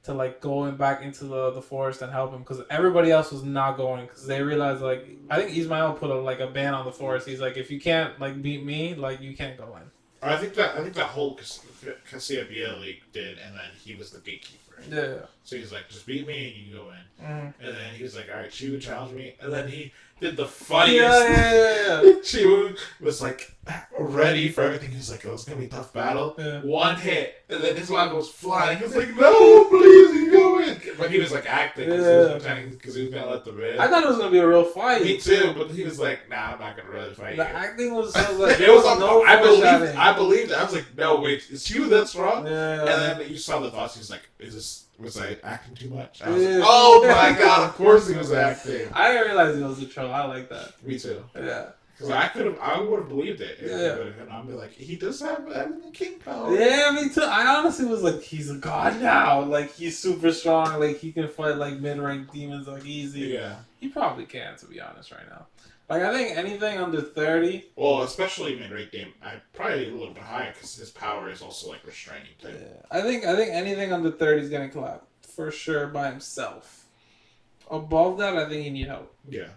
to like go back into the forest and help him, because everybody else was not going, because they realized like I think Ismail put a ban on the forest. He's like, if you can't like beat me, like you can't go in. I think that whole Cassiubia League did, and then he was the gatekeeper. Yeah. So he's like, just beat me and you can go in. Mm-hmm. And then he was like, all right, Chiwu challenged me. And then he did the funniest. Yeah. Chiwu was like ready for everything. He's like, oh, it's going to be a tough battle. Yeah. One hit. And then his line goes flying. He was like, no, please, you go in. But he was like acting because he was going to let them in. I thought it was going to be a real fight. Me too. But he was like, nah, I'm not going to really fight the you. acting was so like, there was no I believed it. I was like, no, wait, is Chiwu that strong? Yeah. And then you saw the thoughts. He was like, was I acting too much? I was like, oh my god, of course he was acting. I didn't realize he was a troll. I like that. Me too. Yeah. Because I would have believed it. And I'd be like, he does have king power. Yeah, me too. I honestly was like, he's a god now. Like, he's super strong. Like, he can fight like mid-rank demons like easy. Yeah. He probably can, to be honest, right now. Like, I think anything under 30. Well, especially mid-rank demon. Probably a little bit higher because his power is also like restraining too. Yeah. I think anything under 30 is getting clapped for sure by himself. Above that, I think he need help. Yeah.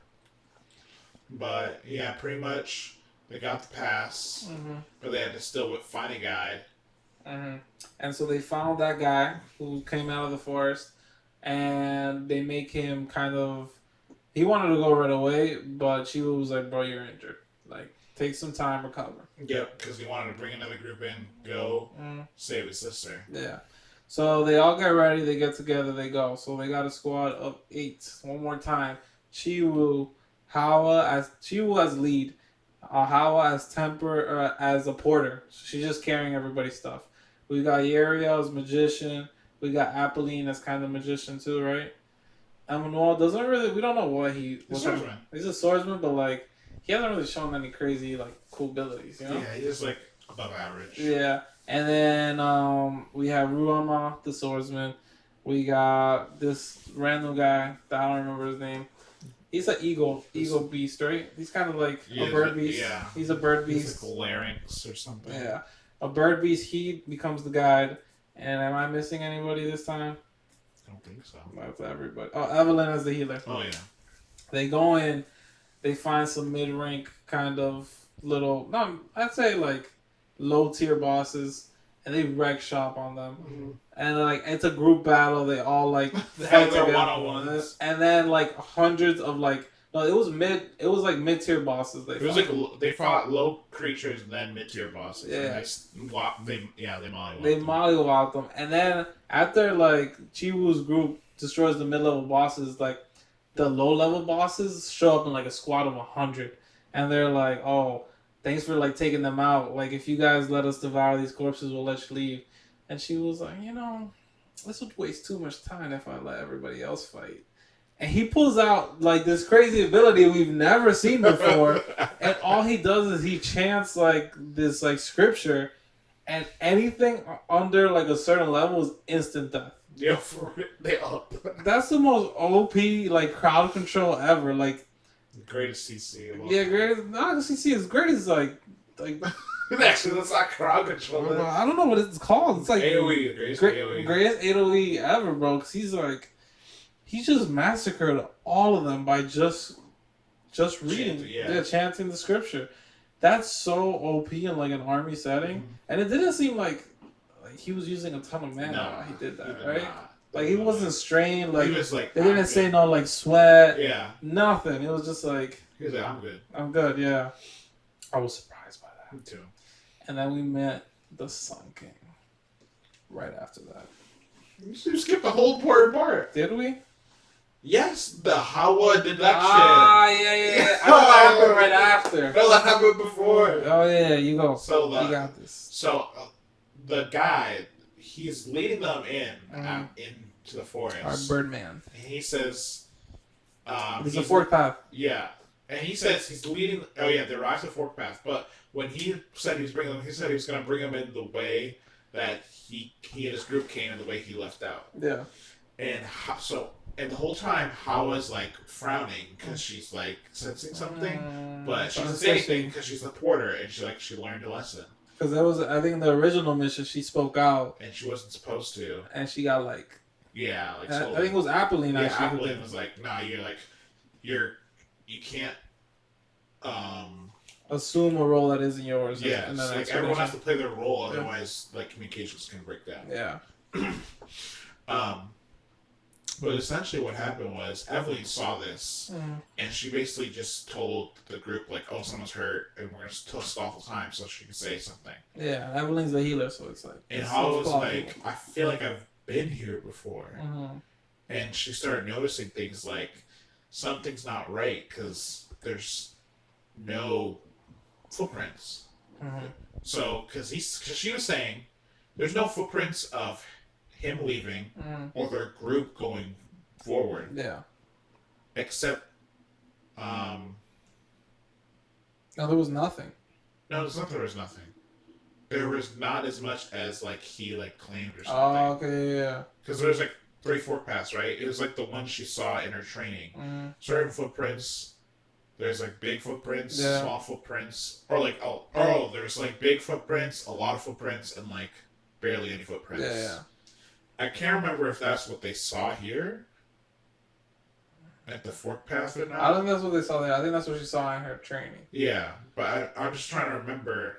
But yeah, pretty much they got the pass, but they had to still find a guide. Mm-hmm. And so they found that guy who came out of the forest, and they make him kind of. He wanted to go right away, but Chiwu was like, "Bro, you're injured. Like, take some time, recover." Yep, because he wanted to bring another group in, go save his sister. Yeah. So they all get ready. They get together. They go. So they got a squad of 8. One more time. Chiwu as lead. Hawa as as a porter. So she's just carrying everybody's stuff. We got Yariel as magician. We got Apolline as kind of magician too, right? Emmanuel we don't know what he's a swordsman. He's a swordsman, but like he hasn't really shown any crazy like cool abilities, you know? Yeah, he's like above average. Yeah. And then we have Ruama, the swordsman. We got this random guy that I don't remember his name. He's an eagle beast, right? He's kind of like a bird beast. Yeah. He's a bird beast. He's like larynx or something. Yeah. A bird beast. He becomes the guide. And am I missing anybody this time? I don't think so. That's everybody. Oh, Evelyn as the healer. Oh, yeah. They go in. They find some mid-rank kind of I'd say like low-tier bosses. And they wreck shop on them. Mm-hmm. And like it's a group battle. They all like fight together. One-on-ones. And then like hundreds of like it was mid-tier bosses. They fought low creatures and then mid-tier bosses. Yeah. They mollywhopped them. And then after like Chiwu's group destroys the mid-level bosses, like the low level bosses show up in like a squad of 100, and they're like, "Oh, thanks for like taking them out. Like, if you guys let us devour these corpses, we'll let you leave." And she was like, this would waste too much time if I let everybody else fight. And he pulls out like this crazy ability we've never seen before, and all he does is he chants like this like scripture, and anything under like a certain level is instant death. Yeah, for they up. That's the most OP like crowd control ever. Like greatest CC. Yeah, greatest. Not CC is greatest. Like. Actually, that's not crowd control. I don't know what it's called. It's like AOE, greatest AOE ever, bro. Because he just massacred all of them by just reading, chanting the scripture. That's so OP in like an army setting, and it didn't seem like he was using a ton of mana. No, he did that, right? Like he wasn't strained. Like, he was like they didn't say no like sweat. Yeah. Nothing. It was just like he was like, I'm good. I'm good. Yeah. I was surprised by that. Me too. And then we met the Sun King. Right after that. You skipped the whole important part. Did we? Yes, the Hawa deduction. Yeah. I thought that happened right after. No, that happened before. Oh yeah, you go. So you got this. So the guy, he's leading them into the forest. Our Birdman. And he says, "It's a forked path." Yeah, and he says he's leading. Oh yeah, they arrived at the forked path. But when he said he was going to bring them in the way that he and his group came, and the way he left out. Yeah. And the whole time, Hawa's like frowning because she's like sensing something, but she doesn't say anything because she's the porter and she learned a lesson. Because that was, I think, the original mission. She spoke out, and she wasn't supposed to, and she got like. Yeah, like I think it was Apolline. Yeah, Apolline was like, "Nah, you can't assume a role that isn't yours." Yeah, like everyone has to play their role, otherwise, like communications can break down. Yeah. But essentially what happened was Evelyn saw this, and she basically just told the group, like, oh, someone's hurt, and we're going to stall the time so she can say something. Yeah, Evelyn's the healer, so it's like... And Hala was like, I feel like I've been here before. And she started noticing things like, something's not right, because there's no footprints. So, because she was saying, there's no footprints of him leaving or their group going forward. Yeah. Except, no, there was nothing. No, it's not that there was nothing. There was not as much as like he like claimed or something. Oh, okay, yeah. Because there's like 3 fork paths, right? It was like the one she saw in her training. Certain footprints. There's like big footprints, small footprints, or like there's like big footprints, a lot of footprints, and like barely any footprints. Yeah. I can't remember if that's what they saw here at the fork path or not. I don't think that's what they saw there. I think that's what she saw in her training. Yeah, but I'm just trying to remember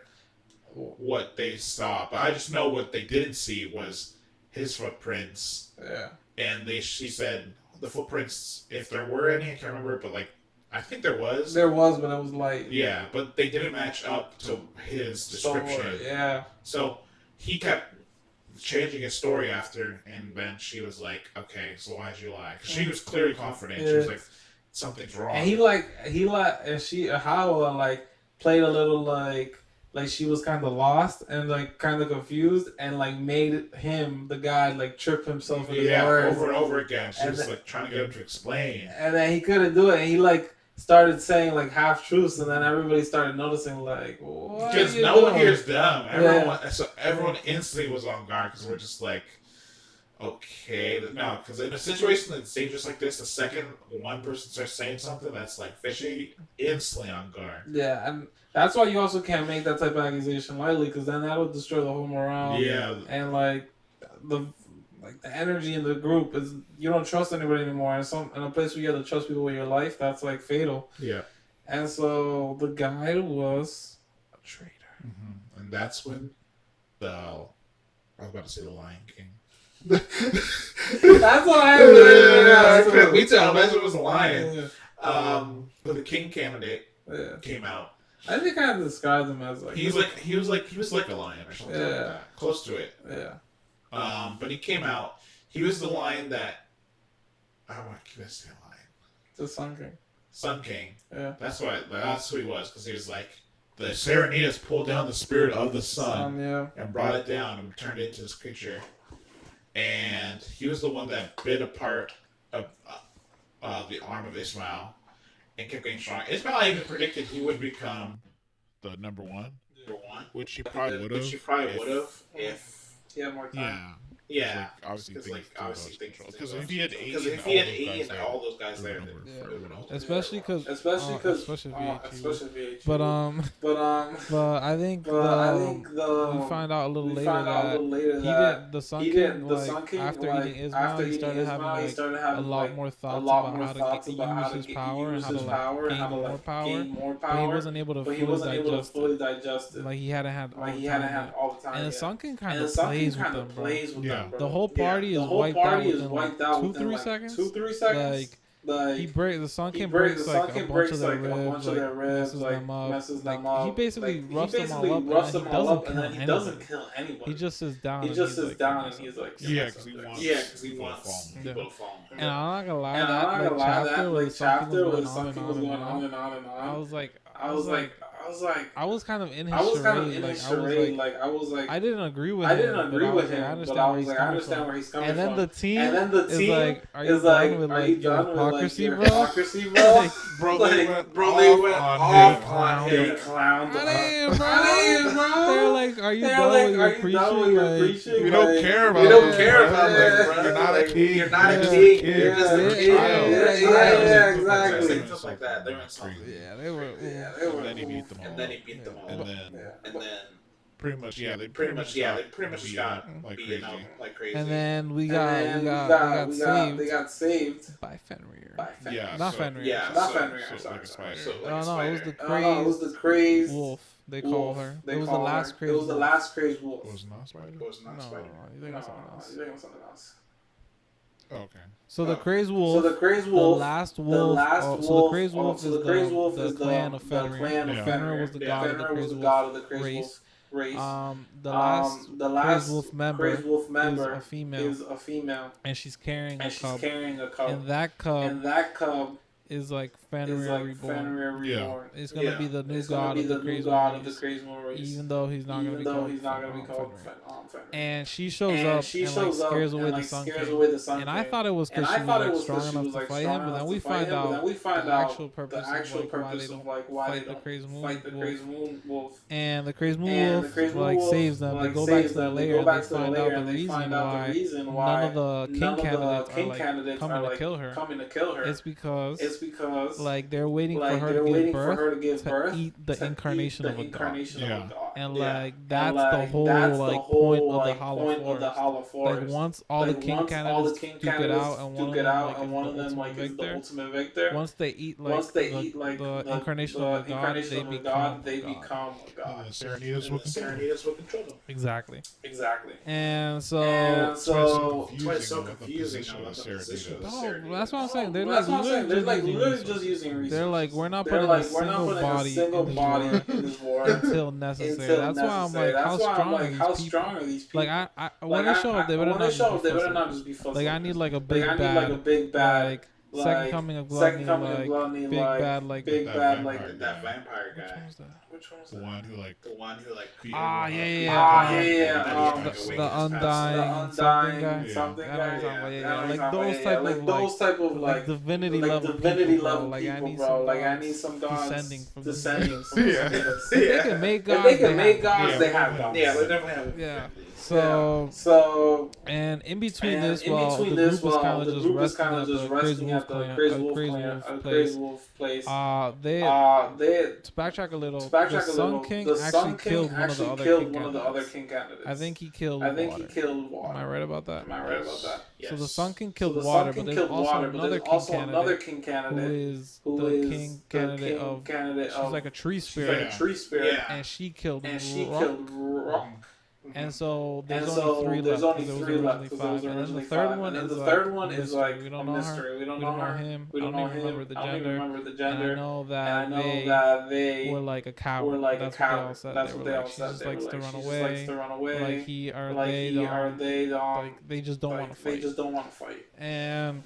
what they saw. But I just know what they didn't see was his footprints. Yeah. And she said the footprints, if there were any, I can't remember, but like I think there was. There was, but it was light. Yeah, but they didn't match up to his description. Yeah. So he kept changing his story after, and then she was like, okay, so why'd you lie? Because she was clearly confident. She was like, something's wrong. And Howell like played a little like she was kind of lost and like kind of confused, and like made him, the guy, like trip himself in his words over and over again. She was like trying to get him to explain, and then he couldn't do it, and he like started saying like half truths, and then everybody started noticing like, what? Because no one here is dumb. Everyone instantly was on guard because we're just like, okay, no, because in a situation that's dangerous like this, the second one person starts saying something that's like fishy, instantly on guard. Yeah, and that's why you also can't make that type of accusation lightly, because then that'll destroy the whole morale. Yeah, and like the energy in the group is, you don't trust anybody anymore. And in a place where you have to trust people with your life, that's like fatal. Yeah. And so the guy was a traitor. And that's when I was about to say the Lion King. That's what I heard. Me too. Imagine it was a lion. But the king candidate came out. I think they kind of described him as like he was like a lion or something like that, close to it. Yeah. But he came out. He was the lion that. I want to say lion. The Sun King. Sun King. Yeah. That's who he was, because he was like, the Serenitas pulled down the spirit of the sun and brought it down and turned it into this creature. And he was the one that bit apart of the arm of Ismail and kept getting strong. Ismail even predicted he would become the number one, which he probably would have. If he had more time. Yeah. Obviously things because if he had 80 and all those guys there, especially because VH. but I think we find out a little later that the Sun King, after eating Ismail, he started having a lot more thoughts about how to use his power and how to gain more power, but he wasn't able to fully digest it. Like he hadn't had all the time. And the Sun King kind of plays with them, bro. Yeah. The whole party is wiped out within 2-3 seconds. Like the Sun King breaks like a bunch of their ribs, messes them up. He basically roughs them all up, and he doesn't kill anybody. He just sits down. And he's like, because he wants people to fall. And I'm not gonna lie, that chapter where the Sun King was going on and on. I was kind of in his charade. I didn't agree with him. I understand where he's coming from. And then the team is like, are you done with your hypocrisy, bro? They went off on him. They're like, are you done with your preaching? We don't care about it. You're not a king. You're not a king. You're just a child. Yeah, exactly. Stuff like that. They were insulting. Yeah, they were. And then he beat them all. And then he beat them all. And then pretty much got beaten out like crazy. And then we got saved by Fenrir. Not Fenrir. No, it was the crazed wolf. They call her. It was the last crazed wolf. It was not Spider? No, you think of something else. Oh, okay. So the crazed wolf, the last wolf. So the crazed wolf is the clan of Fenrir. Fenrir was the god of the crazed wolf race. The last crazed wolf member is a female, and she's carrying a cub. And that cub is like Fenrir reborn. Yeah. It's gonna be the new god of the crazed wolf race, even though he's not gonna be called Fenrir. And she shows up and scares away the Sun King. And I thought it was because she was strong enough to fight him, but then we find out the actual purpose of why they don't fight the Crazed Wolf. And the Crazed Wolf saves them. They go back to the lair and they find out the reason why none of the king candidates are coming to kill her. It's because they're waiting for her to give birth to eat the incarnation of a god. And that's the whole point of the Hala Forest. Like once all the king candidates duke it out and one of them is the ultimate victor. Once they eat the incarnation of the god, they become a god. Serenitas will control them. Exactly. And that's why it's so confusing. That's what I'm saying. They're literally just using research. They're like, we're not putting a single body in this war until necessary. That's why I'm like, how strong are these people? Like when they show up, they better not just be fussy. Like I need like a big bad, second coming of Gluttony, big bad, that vampire guy. Which one was that? The one who the undying something guy. Like those type of divinity level people. Like I need some gods descending from If they can make gods, they have gods. Yeah, they definitely have. Yeah. So and in between this, the group was kind of just resting at the Crazed Wolf place. To backtrack a little, the Sun King actually killed one of the other king candidates. I think he killed water. Am I right about that? Yes. So the Sun King killed water, but there's also another king candidate who is the king candidate of. She's like a tree spirit. And she killed rock. And so there's only three left. Because there was originally five. And the third one is like a mystery. We don't know him. I don't even remember the gender. And I know that they were like a coward. That's what they all said. She just likes to run away. Like he or they, they just don't want to fight. And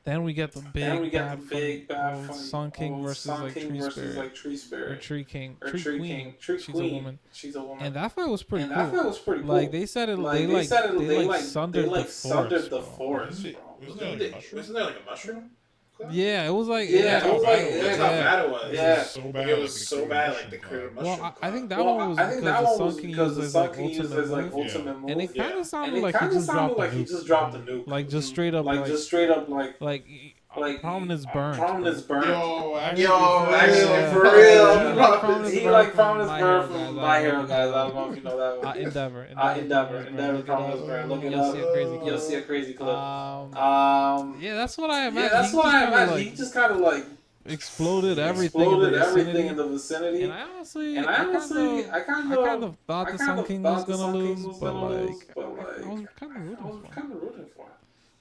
Then we get the big bad fight. Sun King versus like Tree Spirit or Tree King, Tree Queen. She's a woman. And that fight was pretty cool. Like they said it, they sundered the forest, bro. Wasn't there like a mushroom? Yeah, it was like that's how bad it was. Yeah, It was so bad, like they created a mushroom. Well, I think that one was because the Sun King used as like ultimate move, and it kind of sounded like he just dropped the nuke, like just straight up, like Prominence burned. Yo, actually, for real. He like Prominence burned from My Hero, guys. I don't know if you know that one. Endeavor, Prominence burned. Look it up. You'll see a crazy clip. Yeah, that's what I imagine. He just kind of like exploded everything in the vicinity. And I honestly, I kind of thought the Sun King was gonna lose, but like, I was kind of rooting for him.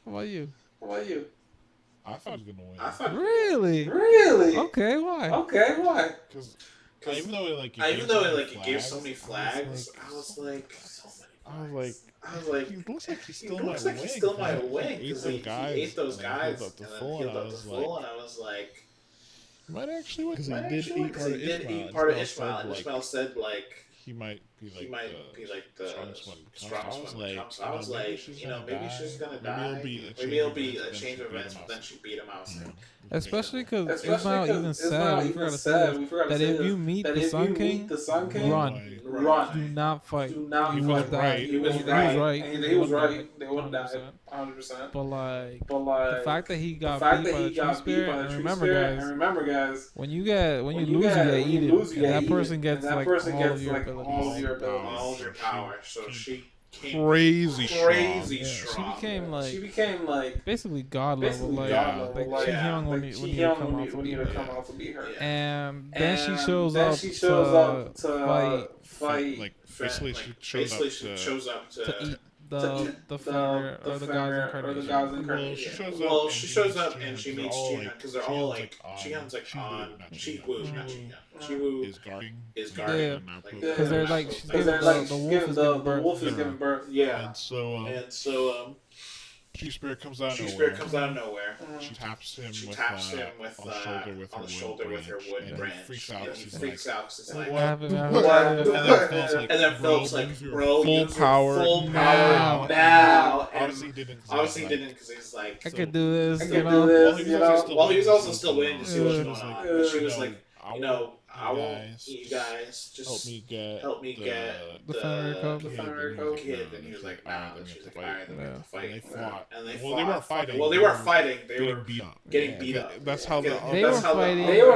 How about you? I thought he was gonna win. Really? Okay, why? Because even though it gave so many flags, I was like, he looks like he still might win. Because he ate those guys and then healed up to full, and I was like, he might actually win because he did eat part of Ishmael. And Ishmael said like he might be like the strongest one. So I was like, maybe she's gonna die. Maybe it'll be a change of events, but then she beat him out. Especially because Ishmael even said, we forgot to say that if you meet the Sun King, run. Do not fight. He was right. He was right. He was right. They wouldn't die. 100%. But like the fact that he got beat by the Tree Spirit, and remember guys, when you lose, you get eaten. And that person gets like all of your abilities, all of your power. So she crazy strong. She became like basically god level. Like Chi-Hyung when you come out to beat her. And then she shows up to fight. Like basically she shows up to eat the fire or the gods incarnation. Well, she shows up and she meets Chi-Hyun because they're all like Chi-Hyun's like on Chi-Woo, not Chi-Hyun. Chi-Woo is guarding. Because they're like the wolf is giving birth. Yeah. And so Tree Spirit comes out of nowhere. She taps him with on the shoulder with her wood branch. He freaks out because it's like, what? And then Philip's like, bro, full power now. Obviously didn't because he's like, I could do this. Well, he was also still waiting to see what's going on. But she was like, I want you guys just help me get the Fenrir kid. And he was like, nah. Then she was like, alright, then we have to fight. And they fought. Well, they weren't fighting. They were getting beat up. That's how they were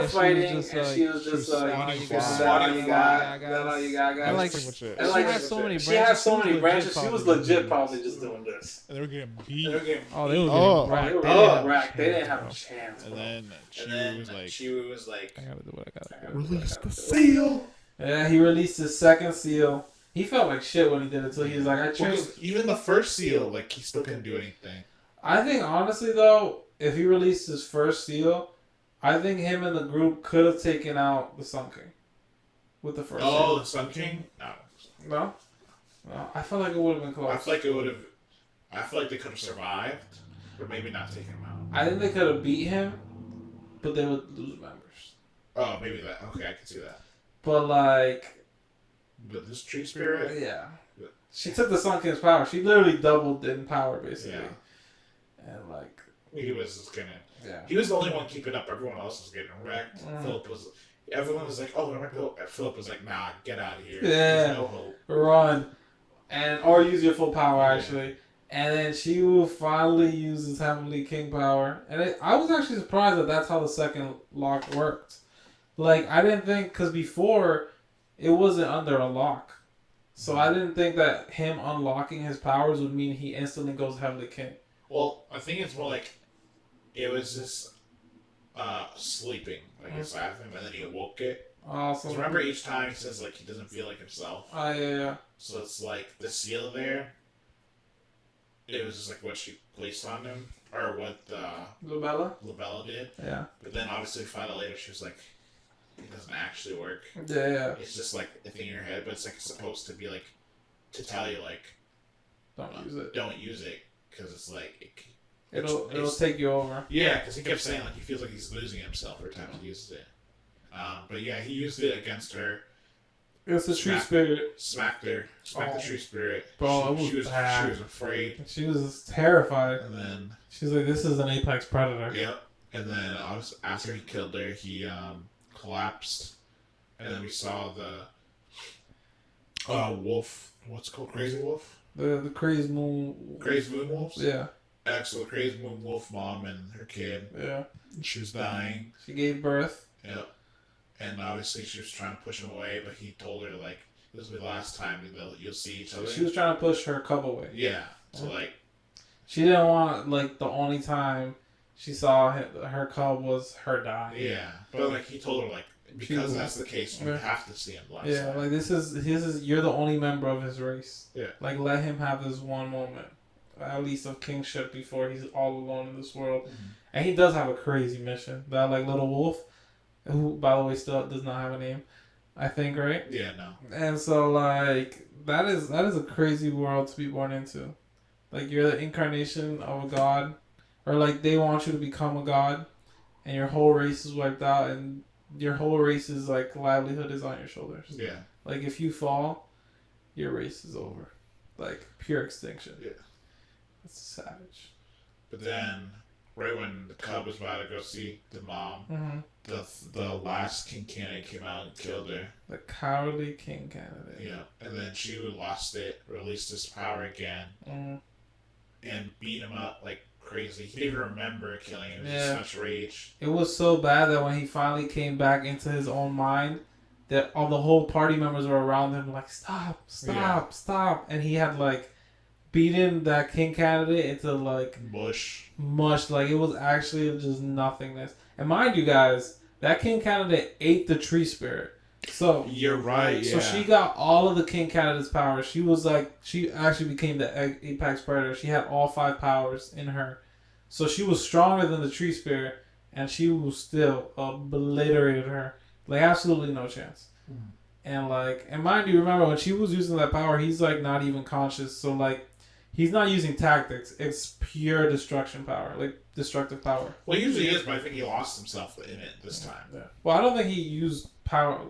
fighting. And she was just like, you got. And like, she had so many branches. She was legit probably just doing this. And they were getting beat. They were getting racked. They didn't have a chance. And then she was like, I gotta do what I gotta do. Release the seal. Yeah, he released his second seal. He felt like shit when he did it until he was like, I trained. Even the first seal, like he still couldn't do anything. I think honestly though, if he released his first seal, I think him and the group could have taken out the Sun King with the first seal. Oh, the Sun King? No. I felt like it would have been close. I feel like they could have survived, but maybe not taken him out. I think they could have beat him, but they would lose members. Oh, maybe that. Okay, I can see that. But this Tree Spirit? Yeah. She took the Sun King's power. She literally doubled in power, basically. Yeah. And he was just gonna. Yeah. He was the only one keeping up. Everyone else was getting wrecked. Everyone was like, "Oh, there might be hope." Philip was like, "Nah, get out of here. Yeah. There's no hope. Run, or use your full power actually." And then she will finally use his Heavenly King power. And I was actually surprised that that's how the second lock worked. Like, I didn't think, because before, it wasn't under a lock. So I didn't think that him unlocking his powers would mean he instantly goes Heavenly King. Well, I think it's more like, it was just sleeping, like inside of him, and then he awoke it. Awesome. So remember each time he says, like, he doesn't feel like himself? Oh, yeah. So it's like, the seal there, it was just like what she placed on him, or what Labella did. Yeah. But then obviously we found out later she was like, it doesn't actually work. Yeah. It's just like a thing in your head, but it's like supposed to be like, to tell you like, don't use it. Don't use it, because it's like, it'll take you over. Yeah, because he kept saying like he feels like he's losing himself every time he uses it. But yeah, he used it against her. It's the tree spirit. Smacked the tree spirit. Bro, she was afraid. She was terrified. And then she's like, "This is an apex predator." Yep. And then after he killed her, he collapsed, and then we saw the wolf. What's it called? Crazy wolf. The crazy moon. Crazy moon wolves. Yeah. So the crazy moon wolf mom and her kid. Yeah. She was dying. She gave birth. Yep. And obviously she was trying to push him away, but he told her like this will be the last time you'll see each other. She was trying to push her cub away. Yeah. So like. She didn't want like the only time she saw her cub was her dying. Yeah, but like he told her like because that's the case, you have to see him last. Yeah, like this is you're the only member of his race. Yeah, like let him have this one moment, at least of kingship before he's all alone in this world. Mm-hmm. And he does have a crazy mission. That like little wolf, who by the way still does not have a name, I think, right? Yeah, no. And so like that is a crazy world to be born into. Like you're the incarnation of a god. Or like they want you to become a god, and your whole race is wiped out, and your whole race's like livelihood is on your shoulders. Yeah. Like if you fall, your race is over, like pure extinction. Yeah. It's savage. But then, right when the cub was about to go see the mom, mm-hmm. the last king candidate came out and killed her. The cowardly king candidate. Yeah, and then she lost it, released his power again, and beat him up like crazy. He didn't even remember killing him. It was just such rage. It was so bad that when he finally came back into his own mind, that all the whole party members were around him like, stop. And he had like beaten that king candidate into like mush. Like it was actually just nothingness. And mind you guys, that king candidate ate the tree spirit. So you're right. So she got all of the king candidate's powers. She was like, she actually became the apex predator. She had all 5 powers in her. So she was stronger than the tree spirit, and she was still obliterated her. Like absolutely no chance. And mind you, remember when she was using that power, he's like not even conscious. So like, he's not using tactics. It's pure destruction power, like destructive power. Well, he usually is, but I think he lost himself in it this time. Yeah. Well, I don't think he used power.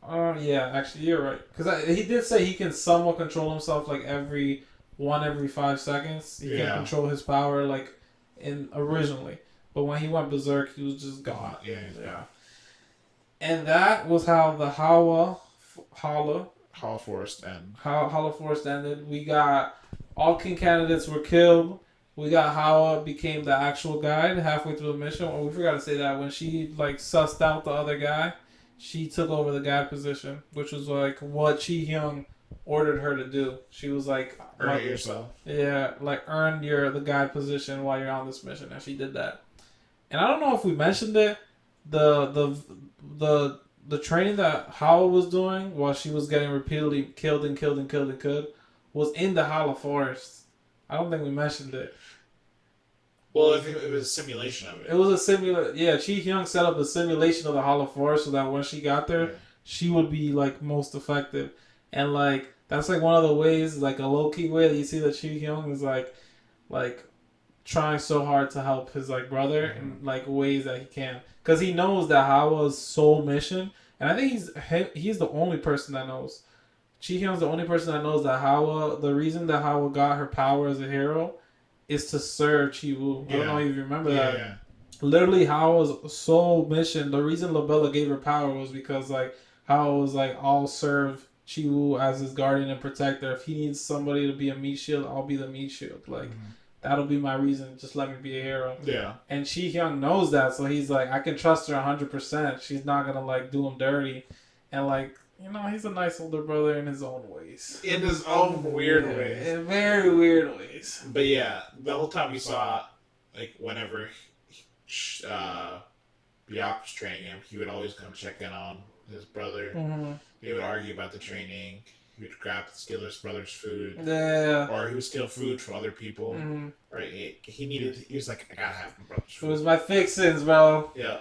Yeah, actually, you're right. Because he did say he can somewhat control himself, like every 5 seconds. He can control his power, like originally. But when he went berserk, he was just gone. Yeah. And that was how the Hala Forest ended. Hala Forest ended. We got all king candidates were killed. We got Hala became the actual guide halfway through the mission. Oh, we forgot to say that when she like sussed out the other guy. She took over the guide position, which was like what Chi Hyung ordered her to do. She was like, earn it yourself. Yeah, like earn the guide position while you're on this mission, and she did that. And I don't know if we mentioned it, the training that Hala was doing while she was getting repeatedly killed was in the Hala Forest. I don't think we mentioned it. Well, I think it was a simulation of it. It was a simulation. Yeah, Chi Hyung set up a simulation of the Hala Forest so that when she got there, she would be like most effective. And like that's like one of the ways, like a low key way that you see that Chi Hyung is like trying so hard to help his like brother in like ways that he can, because he knows that Hala's sole mission, and I think he's the only person that knows. Chi Hyung's the only person that knows that Hala. The reason that Hala got her power as a hero is to serve Chi Woo. I don't know if you remember that. Yeah. Literally, Hala's sole mission, the reason Labella gave her power was because like Hala was like, I'll serve Chi Woo as his guardian and protector. If he needs somebody to be a meat shield, I'll be the meat shield. Like that'll be my reason. Just let me be a hero. Yeah. And Chi Hyung knows that, so he's like, I can trust her 100%. She's not gonna like do him dirty, and like. You know, he's a nice older brother in his own ways. In his own weird ways. In very weird ways. But yeah, the whole time we saw, like, whenever Byeok was training him, he would always come check in on his brother. They would argue about the training. He would steal his brother's food. Yeah. Or he would steal food from other people. Right? He was like, I gotta have my brother's food. It was my fixins, bro. Yeah.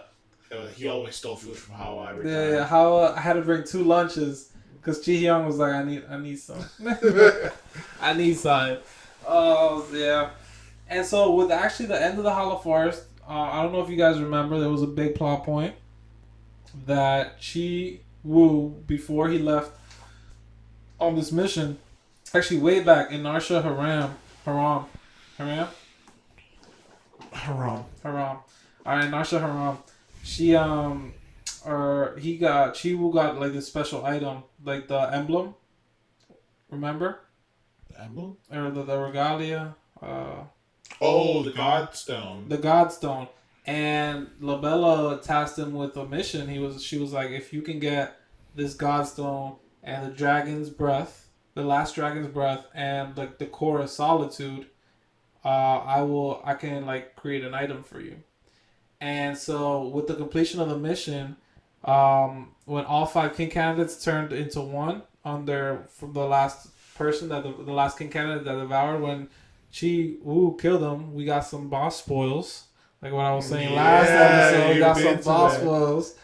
He always stole food from Hala every time. Yeah, Hala, I had to bring 2 lunches because Chi Hyung was like, I need some. I need some. Oh, yeah. And so with actually the end of the Hala Forest, I don't know if you guys remember, there was a big plot point that Chi Wu, before he left on this mission, actually way back in Narsha Haram. Alright, Narsha Haram. She or he got Chi Wu got like this special item, like the emblem. Remember? The emblem? Or the regalia. The Godstone. The Godstone. And Labella tasked him with a mission. She was like, if you can get this Godstone and the dragon's breath, the last dragon's breath, and like the core of solitude, I can like create an item for you. And so with the completion of the mission, when all 5 king candidates turned into one from the last person that the last king candidate that devoured, when Chi Wu killed him, we got some boss spoils. Like what I was saying last episode, we got some boss spoils.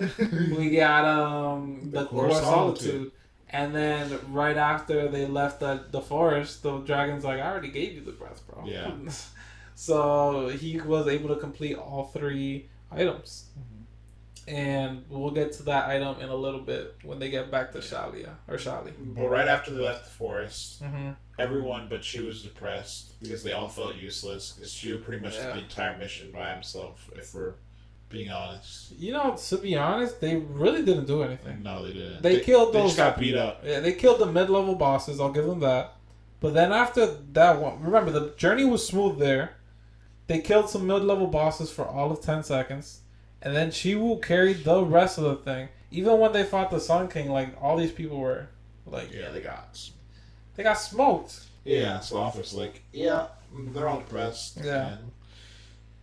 We got the core solitude. And then right after they left the forest, the dragon's like, I already gave you the breath, bro. Yeah. So he was able to complete all 3 items. And we'll get to that item in a little bit when they get back to Shali. But right after they left the forest, everyone but Chu was depressed because they all felt useless. Because Chu pretty much did the entire mission by himself, if we're being honest. You know, to be honest, they really didn't do anything. No, they didn't. They killed those. They just got beat up. Yeah, they killed the mid-level bosses. I'll give them that. But then after that one, remember the journey was smooth there. They killed some mid-level bosses for all of 10 seconds. And then Chi Wu carried the rest of the thing. Even when they fought the Sun King, like, all these people were, like... Yeah, they got smoked. Yeah, so Officer's like, yeah, they're all depressed. Yeah.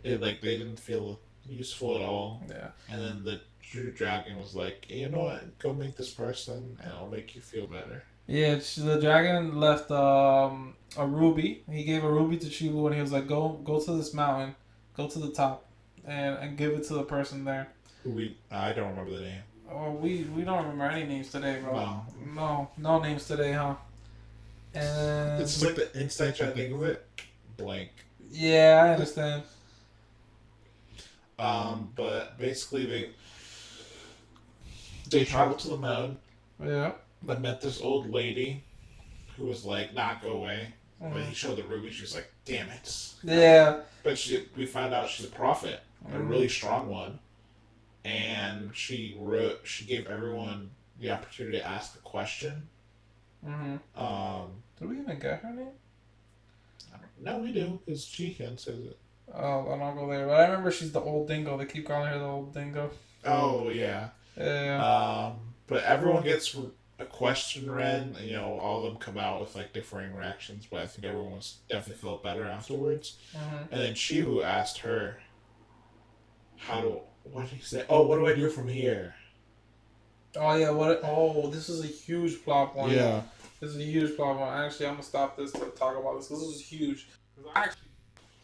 And they didn't feel useful at all. Yeah. And then the True Dragon was like, you know what, go meet this person and I'll make you feel better. Yeah, the dragon left a ruby. He gave a ruby to Chi Wu and he was like, go to this mountain. Go to the top. And give it to the person there. I don't remember the name. Oh, we don't remember any names today, bro. No names today, huh? And it's like the instant I think of it, blank. Yeah, I understand. But basically they traveled to the mountain. Yeah. They met this old lady who was like, "Nah, go away." But he showed the ruby. She was like, "Damn it." Yeah. But we found out she's a prophet, a really strong one, and she gave everyone the opportunity to ask a question. Did we even get her name? No, we do, because Chicken says it. Oh, I'm not go there. But I remember she's the old dingo. They keep calling her the old dingo. Oh yeah. Yeah. But everyone gets a question read, and all of them come out with like differing reactions, but I think everyone definitely felt better afterwards. And then Chihu asked her, what did he say? Oh, what do I do from here? Oh yeah, this is a huge plot point. Yeah. This is a huge plot point. Actually, I'm gonna stop this to talk about this because this is huge. I actually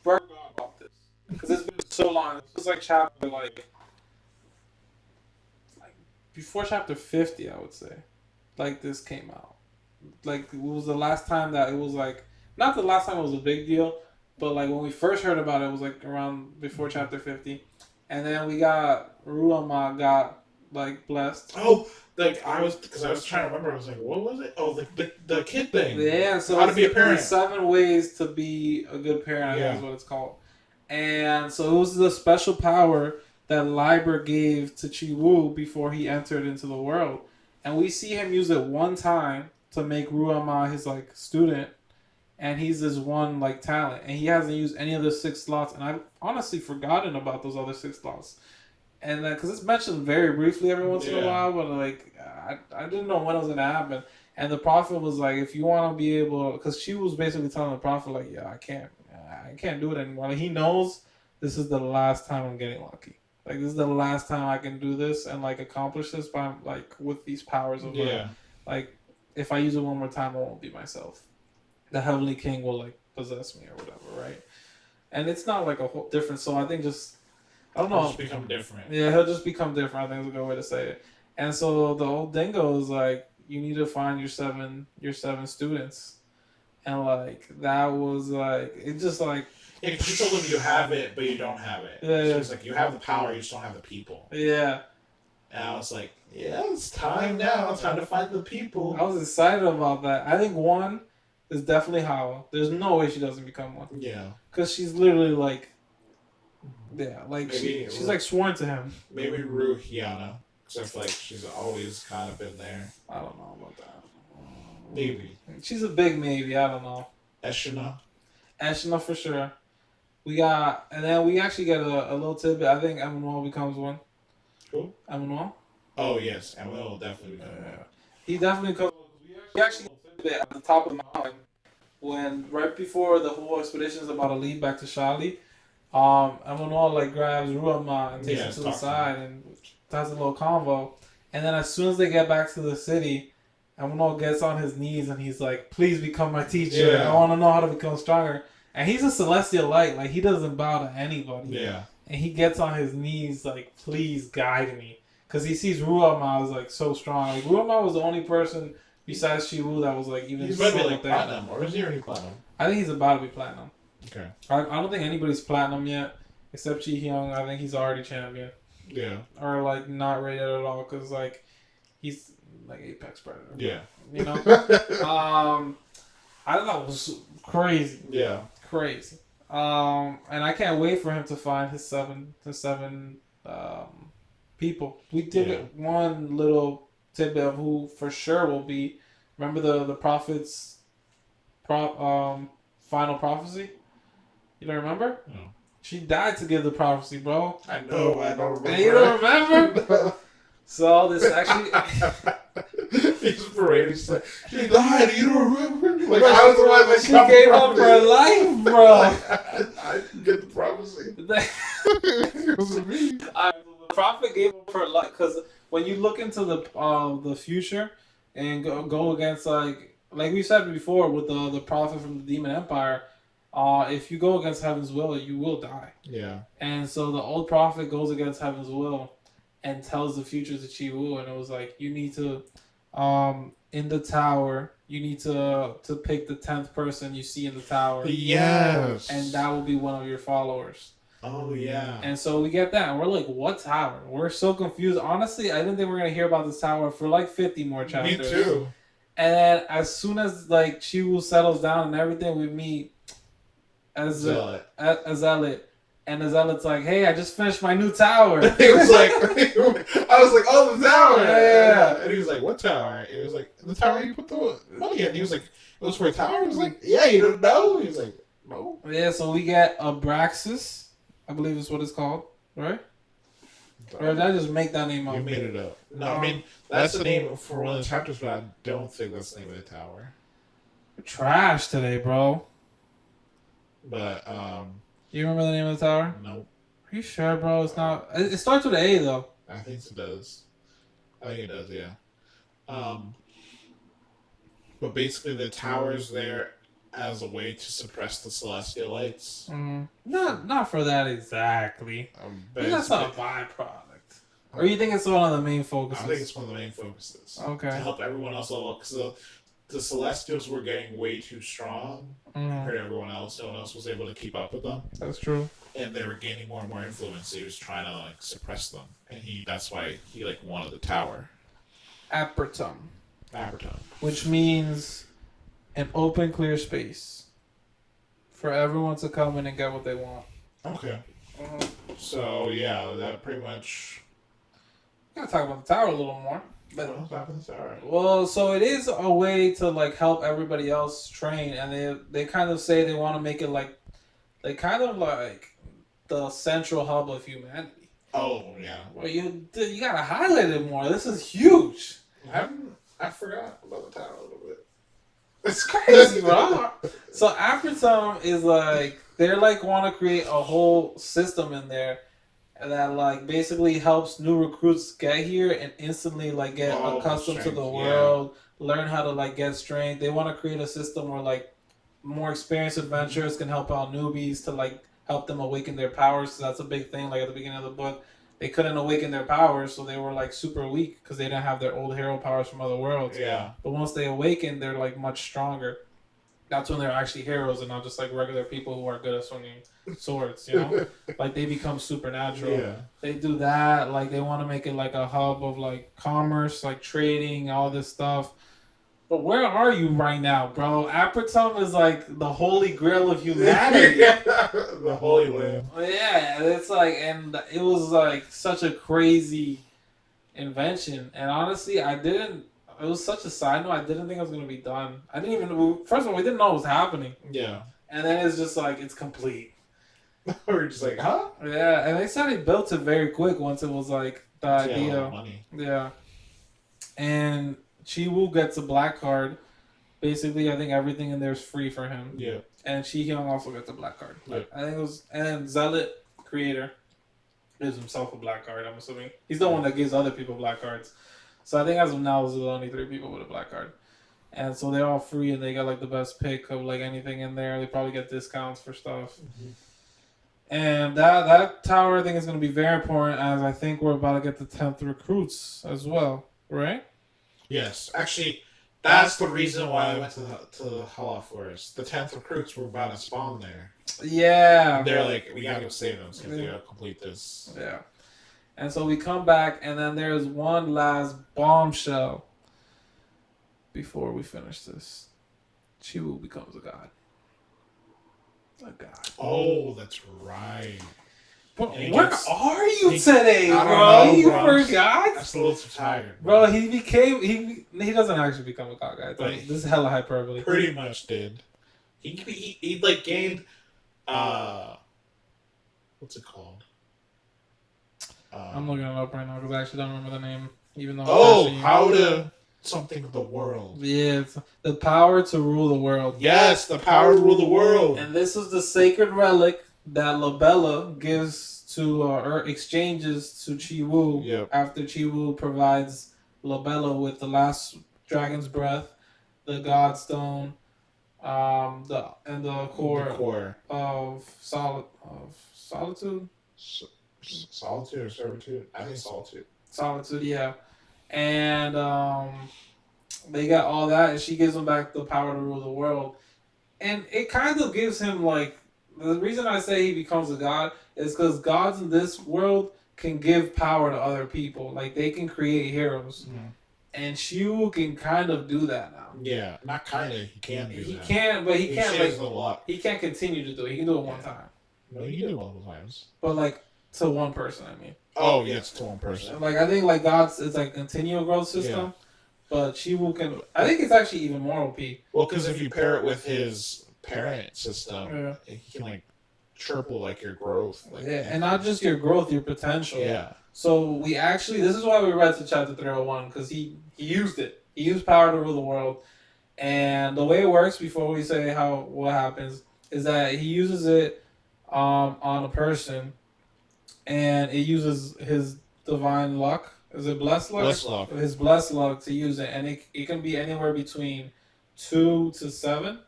forgot about this because it's been so long. This was like chapter like before chapter 50, I would say. Like this came out. Like it was the last time that it was like, not the last time it was a big deal, but like when we first heard about it was like around before chapter 50. And then we got Ruama got like blessed. Oh, like I was trying to remember. I was like, what was it? Oh, the kid thing. Yeah, so how to be a parent. 7 ways to be a good parent. I think is what it's called. And so it was the special power that Liber gave to Chi Wu before he entered into the world. And we see him use it one time to make Ruama his like student, and he's this one like talent, and he hasn't used any of the 6 slots. And I've honestly forgotten about those other 6 slots, and then because it's mentioned very briefly every once in a while, but like I didn't know when it was gonna happen. And the prophet was like, if you want to be able, because she was basically telling the prophet like, yeah, I can't do it anymore. Like he knows this is the last time I'm getting lucky. Like, this is the last time I can do this and, like, accomplish this by, like, with these powers of mine. Like, if I use it one more time, I won't be myself. The Heavenly King will, like, possess me or whatever, right? And it's not, like, a whole different... So I think I don't know. He'll just become different. Yeah, he'll just become different. I think is a good way to say it. And so the old dingo is, like, you need to find your seven students. And, like, that was, like... It just, like... Yeah, she told him you have it, but you don't have it. Yeah. She was like, you have the power, you just don't have the people. Yeah. And I was like, yeah, it's time now. Time to find the people. I was excited about that. I think one is definitely Hala. There's no way she doesn't become one. Yeah. Because she's literally like, yeah, like maybe she's like sworn to him. Maybe Ruhiana. Because I feel like she's always kind of been there. I don't know about that. Maybe. She's a big maybe. I don't know. Eshina for sure. We got, and then we actually get a little tidbit. I think Emmanuel becomes one. Who? Emmanuel. Oh yes, Emmanuel will definitely become one. He definitely comes. We actually get at the top of the mountain when right before the whole expedition is about to lead back to Shali. Emmanuel like grabs Ruama and takes him to the side and has a little convo. And then as soon as they get back to the city, Emmanuel gets on his knees and he's like, "Please become my teacher. Yeah. I want to know how to become stronger." And he's a celestial light. Like, he doesn't bow to anybody. Yeah. And he gets on his knees like, "Please guide me." Because he sees Ruama as like so strong. Like, Ruama was the only person besides Shiwu that was like even he's so about to be like there. platinum, or is he already platinum? I think he's about to be platinum. Okay. I don't think anybody's platinum yet, except Chi Hyung. I think he's already champion. Yeah. Or like not rated at all, because like he's like Apex Predator. Yeah. You know. I thought it was crazy. Yeah. Crazy. And I can't wait for him to find his seven people. We did one little tidbit of who for sure will be. Remember the prophet's final prophecy? You don't remember? No. She died to give the prophecy, bro. I know. I don't remember. And you don't remember? So this actually. He's parading. She died. You don't remember? Like, I was the one that she gave up her life, bro. I didn't get the prophecy. It was me. The prophet gave up her life because when you look into the future and go against like we said before with the prophet from the Demon Empire, if you go against Heaven's will, you will die. Yeah. And so the old prophet goes against Heaven's will and tells the future to Chi-Wu, and it was like, you need to, in the tower, you need to pick the 10th person you see in the tower. Yes. And that will be one of your followers. Oh, yeah. And so we get that, and we're like, what tower? We're so confused. Honestly, I didn't think we were going to hear about this tower for like 50 more chapters. Me too. And then as soon as like Chi-Wu settles down and everything, we meet Zealot. And the Zealot's like, "Hey, I just finished my new tower." He was like, I was like, "Oh, the tower!" Yeah. And he was like, "What tower?" It was like, "The tower you put the money in." He was like, "It was for a tower." I was like, "Yeah, you don't know." He was like, "No." Yeah, so we get Abraxas, I believe is what it's called, right? Or did I just make that name up? You made it up. No, I mean that's the name for one of the chapters, but I don't think that's the name of the tower. We're trash today, bro. But you remember the name of the tower? Nope. Are you sure, bro? It's not. It starts with an A though. I think it does. I think it does, yeah. But basically, the tower's there as a way to suppress the celestial lights. Not for that exactly. But that's not a byproduct. Or you think it's one of the main focuses? I think it's one of the main focuses. Okay. To help everyone else level up, because the Celestials were getting way too strong compared to everyone else. No one else was able to keep up with them. That's true. And they were gaining more and more influence. So he was trying to like suppress them, and that's why he like wanted the tower. Apertum. Apertum. Which means an open, clear space for everyone to come in and get what they want. Okay. So yeah, that pretty much. We gotta talk about the tower a little more. But what happens? All right. Well, so it is a way to like help everybody else train, and they kind of say they want to make it like kind of like the central hub of humanity. Oh yeah. Well, you gotta highlight it more. This is huge. I forgot about the tower a little bit. It's crazy, bro. So Apertum is like they're like want to create a whole system in there that like basically helps new recruits get here and instantly like get accustomed to the world, learn how to like get strength. They want to create a system where like more experienced adventurers can help out newbies to like help them awaken their powers. So that's a big thing. Like at the beginning of the book, they couldn't awaken their powers, so they were like super weak because they didn't have their old hero powers from other worlds. Yeah. But once they awaken, they're like much stronger. that's when they're actually heroes and not just like regular people who are good at swinging swords, you know? Like they become supernatural. Yeah. They do that, like they want to make it like a hub of like commerce, like trading, all this stuff. But where are you right now, bro? Apertum is like the holy grail of humanity. The holy land. Yeah, it's like, and it was like such a crazy invention. And honestly, it was such a side note. I didn't think it was gonna be done. I didn't even. First of all, we didn't know what was happening. Yeah. And then it's just like it's complete. We're just like, huh? Yeah, and they said they built it very quick once it was like the idea. Money. Yeah. And Chi-Woo gets a black card. Basically, I think everything in there is free for him. Yeah. And Chi-Hyung also gets a black card. Yep. I think it was, and Zealot creator gives himself a black card. I'm assuming he's the one that gives other people black cards. So I think as of now, those are the only 3 people with a black card. And so they're all free and they got like the best pick of like anything in there. They probably get discounts for stuff. Mm-hmm. And that tower I think is going to be very important as I think we're about to get the 10th recruits as well, right? Yes. Actually, that's the reason why I went to the Hala Forest. The 10th recruits were about to spawn there. Yeah. They're like, we gotta go save them so we gotta complete this. Yeah. And so we come back, and then there's one last bombshell before we finish this. Chi-Woo becomes a god. A god. Oh, that's right. Where are you today, bro? You forgot? I'm still a little tired. Bro, he doesn't actually become a god, guys. Like, this is hella hyperbole. Pretty much did. He like gained, what's it called? I'm looking it up right now because I actually don't remember the name, even though. How to something of the world. Yeah, it's the power to rule the world. Yes, the power to rule the world. And this is the sacred relic that Labella gives to or exchanges to Chi-Woo after Chi-Woo provides Labella with the last dragon's breath, the God Stone, the core of solitude. Solitude or servitude? I think solitude. Solitude, yeah. And they got all that, and she gives him back the power to rule the world. And it kind of gives him, like, the reason I say he becomes a god is because gods in this world can give power to other people. Like, they can create heroes. Mm-hmm. And Chi-Woo can kind of do that now. Yeah, not kind of. He can do that. He can, but he can't, like, a lot. He can't continue to do it. He can do it one time. No, he can do it multiple times. But, like, to one person, I mean. Oh, yes, to one person. Like, I think, like, God's, it's like a continual growth system. Yeah. But Chi-Woo can, I think it's actually even more OP. Well, because if you pair it with his parent system, he can, like, triple, like, your growth. Like, yeah, and not just your growth, your potential. Yeah. So we actually, this is why we read to chapter 301, because he used it. He used power to rule the world. And the way it works, before we say what happens, is that he uses it on a person, and it uses his divine luck. Is it blessed luck? Blessed luck. His blessed luck to use it, and it can be anywhere between 2 to 7.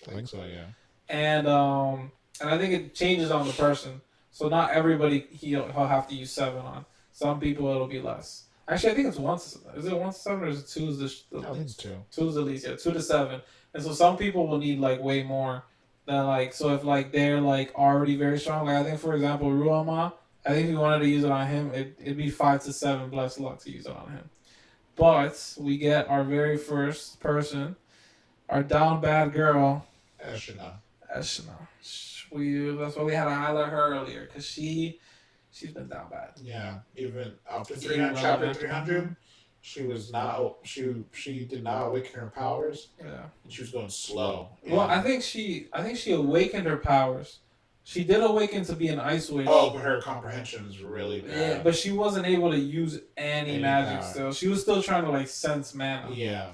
I think so, yeah. And I think it changes on the person. So not everybody he'll have to use 7 on. Some people it'll be less. Actually, I think it's 1 to 7. Is it 1 to 7 or is it 2? I think it's 2. 2 is the least, yeah. 2 to 7. And so some people will need like way more than like. So if like they're like already very strong, like I think for example Ruama, I think if you wanted to use it on him, it'd be 5 to 7 blessed luck to use it on him. But we get our very first person, our down bad girl, Eshina. That's why we had to highlight her earlier, because she's been down bad. Yeah, even up to chapter 300, she was not. She did not awaken her powers. Yeah, she was going slow. Well, I think she awakened her powers. She did awaken to be an ice witch. Oh, but her comprehension is really bad. Yeah, but she wasn't able to use any magic power. Still. She was still trying to like sense mana. Yeah.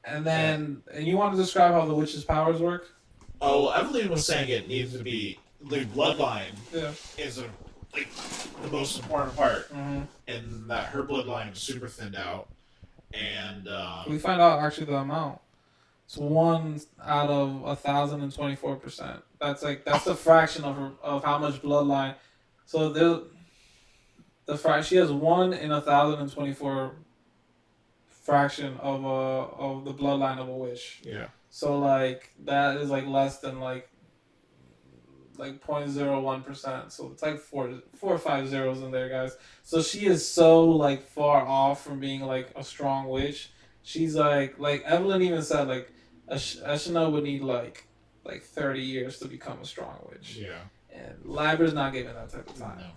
And then, and you want to describe how the witch's powers work? Oh, well, Evelyn was saying it needs to be the bloodline. Yeah. Is like the most important part, and that her bloodline is super thinned out, and we find out actually the amount. It's 1 out of 1,024%. That's the fraction of how much bloodline. So she has 1 in 1,024 fraction of the bloodline of a witch. Yeah. So like that is like less than like 0.01%. So it's like four or five zeros in there, guys. So she is so like far off from being like a strong witch. She's like Evelyn even said like Eshna would need like 30 years to become a strong witch. Yeah. And Libra's not given that type of time. No.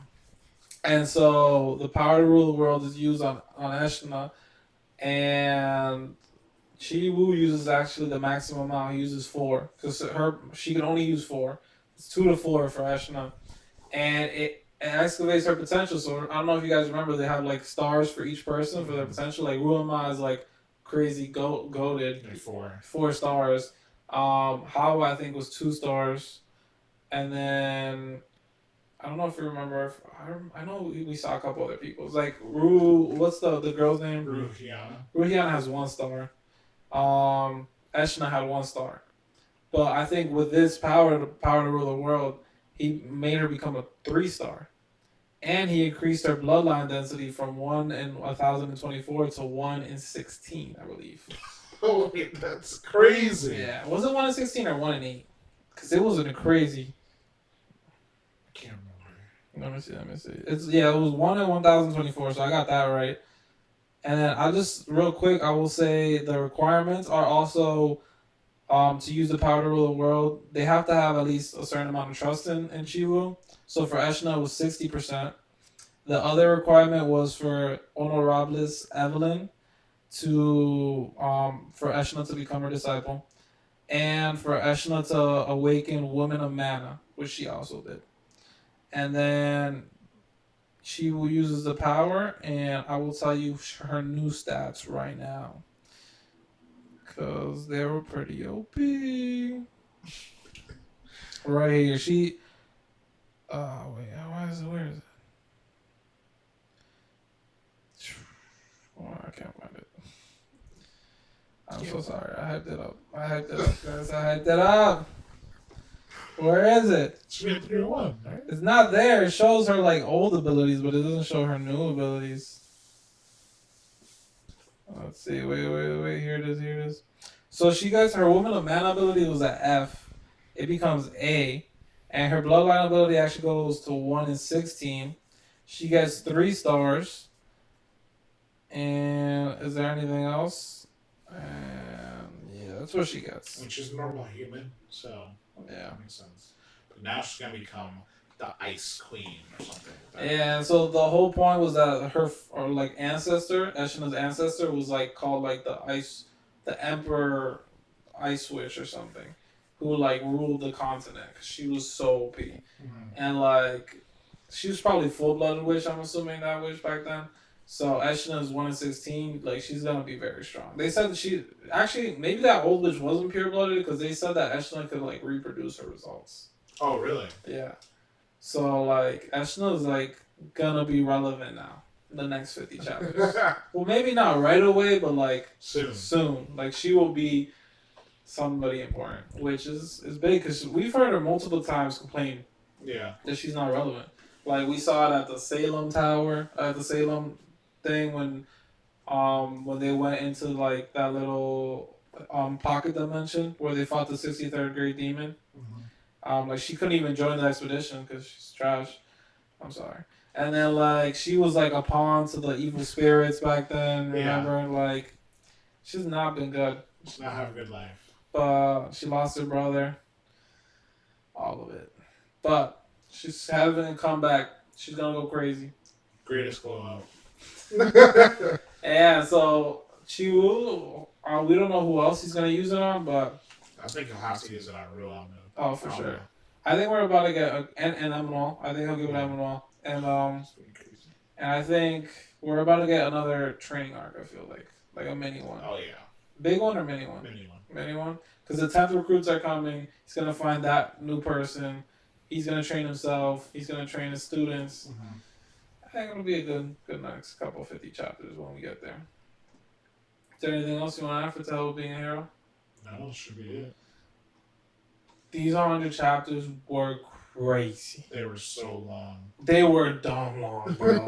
And so the power to rule the world is used on Eshna, and Chi Wu uses actually the maximum amount. He uses 4 because she can only use 4. It's 2 to 4 for Eshna, and it excavates her potential. So I don't know if you guys remember, they have like stars for each person for their potential. Like Ruama is like crazy goated, Like 4 stars. Hawa I think was 2 stars, and then I don't know if you remember. I know we saw a couple other people. It's like what's the girl's name? Ruhiana. Ruhiana has 1 star. Eshna had 1 star. But I think with this power to rule the world, he made her become a 3 star. And he increased her bloodline density from 1 in 1024 to 1 in 16, I believe. Oh, that's crazy. Yeah. Was it 1 in 16 or 1 in 8? Because it wasn't crazy. I can't remember. Let me see. It was 1 in 1024, so I got that right. And then I just real quick, I will say the requirements are also to use the power to rule the world. They have to have at least a certain amount of trust in Chi Wu. So for Eshna, it was 60%. The other requirement was for Honorables Evelyn for Eshna to become her disciple, and for Eshna to awaken Woman of Mana, which she also did. And then Chi Wu uses the power, and I will tell you her new stats right now, because they were pretty OP. Right here, she. Where is it? Oh, I can't find it. I'm so sorry. I hyped it up, guys. I hyped it up. Where is it? She had 301, right? It's not there. It shows her like old abilities, but it doesn't show her new abilities. Let's see. Wait. Here it is. So she gets her Woman of Mana ability was an F. It becomes A. And her Bloodline ability actually goes to 1 in 16. She gets 3 stars. And is there anything else? And yeah, that's what she gets. Which is normal human, so yeah, that makes sense. But now she's gonna become the Ice Queen or something. Yeah, so the whole point was that her ancestor, Eshna's ancestor, was like called like the Emperor Ice Witch or something, who like ruled the continent because she was so OP, and like she was probably full-blooded witch. I'm assuming that witch back then. So Eshna is 1 in 16. Like she's gonna be very strong. They said that she actually maybe that old witch wasn't pure-blooded because they said that Eshna could like reproduce her results. Oh really? Yeah. So like Eshna is like gonna be relevant now in the next 50 chapters. Well, maybe not right away, but like soon. Like she will be somebody important, which is big because we've heard her multiple times complain. Yeah. That she's not relevant. Like we saw it at the Salem Tower, at the Salem thing when they went into like that little pocket dimension where they fought the 63rd grade demon. Like she couldn't even join the expedition because she's trash. I'm sorry. And then like she was like a pawn to the evil spirits back then. Remember, like she's not been good. She's not having a good life. But she lost her brother. All of it. But she's having a comeback. She's gonna go crazy. Greatest glow up. And so Chi Wu, we don't know who else he's gonna use it on, but I think he'll have to use it on Real Omni. Oh, for sure. I think we're about to get an Emerald. I think he'll give it Emerald. And I think we're about to get another training arc, I feel like a mini one. Oh yeah. Big one or mini one? Mini one. Because the 10th recruits are coming. He's going to find that new person. He's going to train himself. He's going to train his students. I think it'll be a good next couple 50 chapters when we get there. Is there anything else you want to add for Tell being a hero? No, that should be it. These 100 chapters were crazy. They were so long. They were dumb long, bro.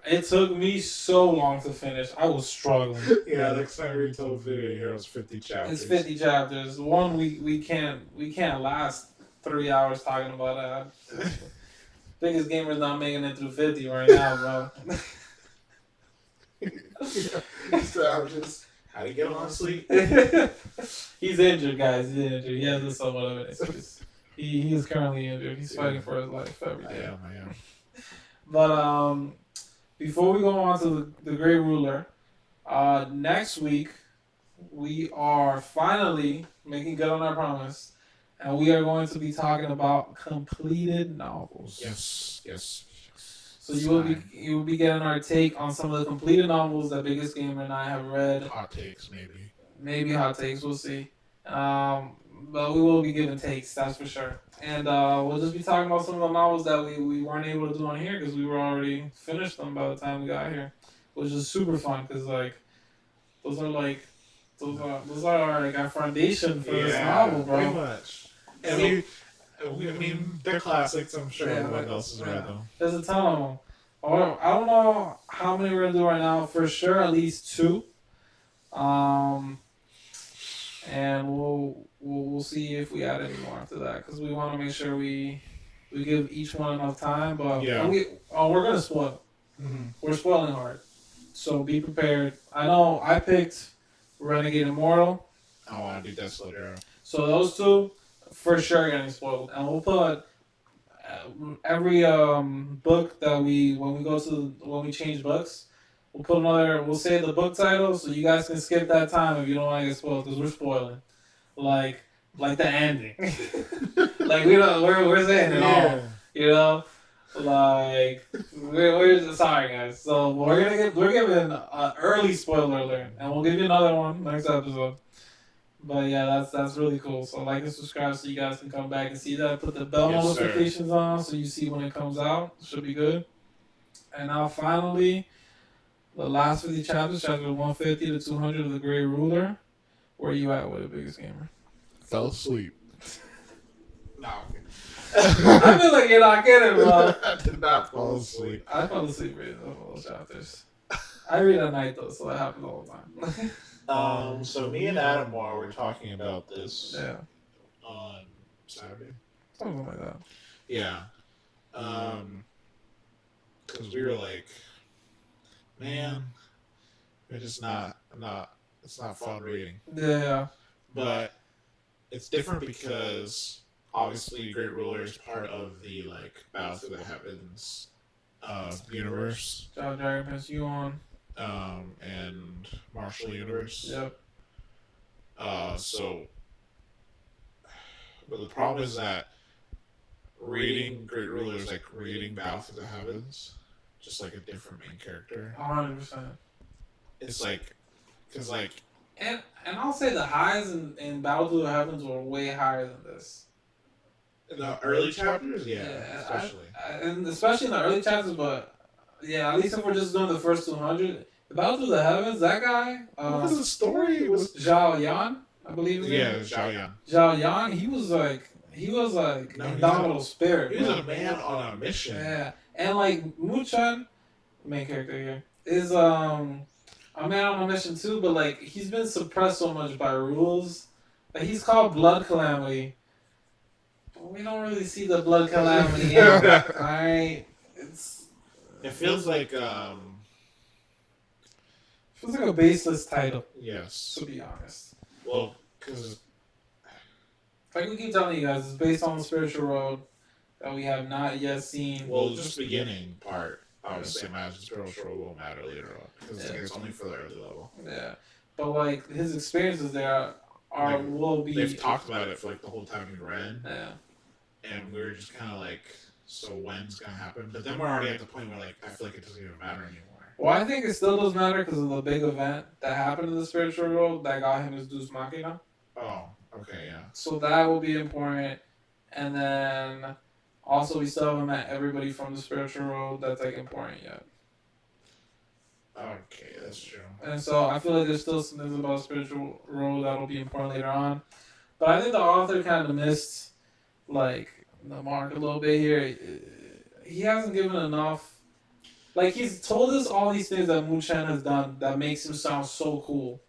It took me so long to finish. I was struggling. Yeah, next time we told Video Heroes 50 chapters. It's 50 chapters. One we can't last 3 hours talking about that. Biggest gamer's not making it through 50 right now, bro. So I'm just how do you get him on sleep? He's injured, guys. He's injured. He has somewhat of an excuse. He is currently injured. He's fighting for his life every day. I am. But before we go on to the Great Ruler, next week we are finally making good on our promise, and we are going to be talking about completed novels. Yes. So you will be getting our take on some of the completed novels that Biggest Gamer and I have read. Hot takes, maybe. Maybe hot takes. We'll see. But we will be giving takes, that's for sure. And we'll just be talking about some of the novels that we weren't able to do on here because we were already finished them by the time we got here, which is super fun because those are like our foundation for this novel, bro. Pretty much. And I mean, they're classics. I'm sure everyone else has read them. There's a ton of them. I don't know how many we're gonna do right now. For sure, at least 2. And we'll see if we add any more after that because we want to make sure we give each one enough time. But we're gonna spoil. Mm-hmm. We're spoiling hard, so be prepared. I know I picked Renegade Immortal. I want to do Desolate Arrow. So those 2 for sure getting spoiled, and we'll put every book that when we change books. We'll say the book title so you guys can skip that time if you don't want to get spoiled because we're spoiling. Like the ending. Like we're saying it all. You know? Like we're sorry guys. So we're giving an early spoiler alert and we'll give you another one next episode. But yeah, that's really cool. So like and subscribe so you guys can come back and see that. Put the bell notifications on so you see when it comes out. Should be good. And now finally, the last 50 chapters, chapter 150 to 200 of the Great Ruler. Where you at with the Biggest Gamer? Fell asleep. No. I feel like you're not kidding, bro. I did not fall asleep. I fell asleep reading those chapters. I read at night though, so that happens all the time. So me and Adam were talking about this. Yeah. On Saturday. Something like that. Yeah. Because we were like, man, it's just it's not fun reading. Yeah. But it's different because obviously Great Ruler is part of the Battle Through the Heavens universe. Dragon Prince Yuan. And Martial Universe. Yep. But the problem is that reading Great Ruler is like reading Battle Through the Heavens, just like a different main character. 100%. It's like, cause like, and I'll say the highs in Battle Through the Heavens were way higher than this. In the early chapters, especially in the early chapters, but yeah, at least if we're just doing the first 200, Battle Through the Heavens, that guy. What was the story? It was Zhao Yan, I believe. Zhao Yan. Zhao Yan, he was like indomitable spirit. He was a man on a mission. Yeah, and like Muchan, main character here, is a man on a mission too, but like he's been suppressed so much by rules. Like he's called Blood Calamity. But we don't really see the Blood Calamity in it. Alright? It feels like a baseless title. Yes. To be honest. Well, because like we keep telling you guys, it's based on the spiritual road that we have not yet seen. Well, just the beginning part. Obviously, imagine spiritual road won't matter later on because it's only for the early level. Yeah, but like his experiences there will be. They've talked about it for like the whole time we read. Yeah. And we were just kind of like, so when's gonna happen? But then we're already at the point where like I feel like it doesn't even matter anymore. Well, I think it still does matter because of the big event that happened in the spiritual world that got him his Deus Machina. Oh, okay, yeah. So that will be important, and then also we still haven't met everybody from the spiritual world that's like important yet. Okay, that's true. And so I feel like there's still some things about the spiritual world that'll be important later on, but I think the author kind of missed like the mark a little bit here. He hasn't given enough. Like, he's told us all these things that Mu-Chen has done that makes him sound so cool,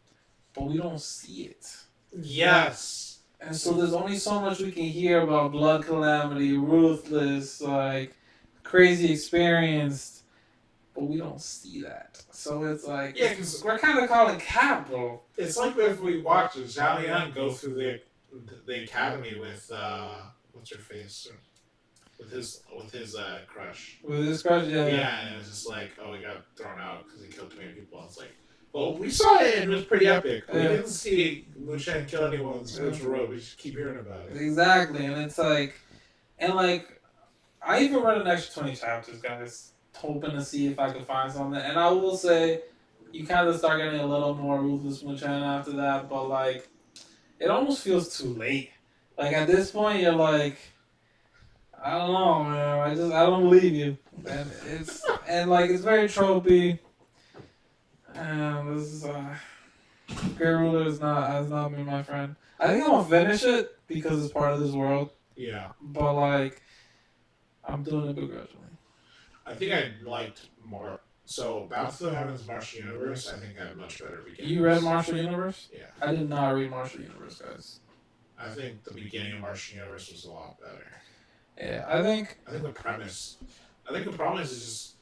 but we don't see it. Yes. And so there's only so much we can hear about blood calamity, ruthless, like, crazy experienced, but we don't see that. So it's like, Yeah, because we're kind of calling cap, bro. it's like if we watch Zhao Yan go through the academy with what's her face, with his crush. With his crush, yeah. Yeah, and it was just like, oh, he got thrown out because he killed too many people. It's like, well, we saw it and it was pretty epic. We didn't see Mu-Chen kill anyone on the spiritual road. We just keep hearing about it. Exactly, and it's like, I even read an extra 20 chapters, guys, hoping to see if I could find something. And I will say, you kind of start getting a little more ruthless Mu-Chen after that, but like, it almost feels too late. Like, at this point, you're like, I don't know, man. I don't believe you. And it's very tropey. And this is Great Ruler has not been my friend. I think I'm gonna finish it because it's part of this world. Yeah. But like, I'm doing it begrudgingly. I think I liked more. So, Battle of the Heavens, Martial Universe, I think I had much better beginning. You read Martial Universe? Yeah. I did not read Martial Universe, guys. I think the beginning of Martial Universe was a lot better. Yeah, I think the premise. I think the problem is just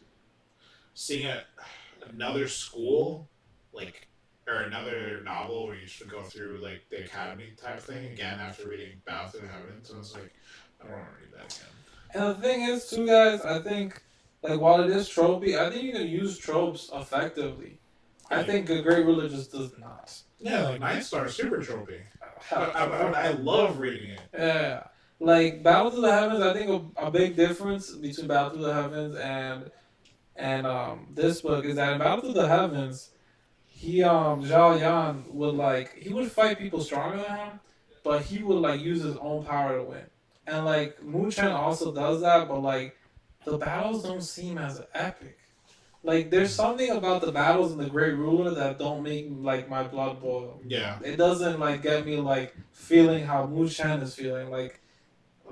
seeing another school, like, or another novel where you should go through like the academy type thing again after reading Battle of the Heavens. So it's like, I don't want to read that again. And the thing is, too, guys, I think, like, while it is tropey, I think you can use tropes effectively. I think a Great Ruler just does not. Yeah, like Night Star is super tropey. I love reading it. Yeah. Like, Battle to the Heavens, I think a big difference between Battle to the Heavens and this book is that in Battle to the Heavens, Zhao Yan would fight people stronger than him, but he would, like, use his own power to win. And, like, Mu-Chen also does that, but, like, the battles don't seem as epic. Like, there's something about the battles in the Great Ruler that don't make, like, my blood boil. Yeah. It doesn't, like, get me, like, feeling how Mu-Chen is feeling. Like,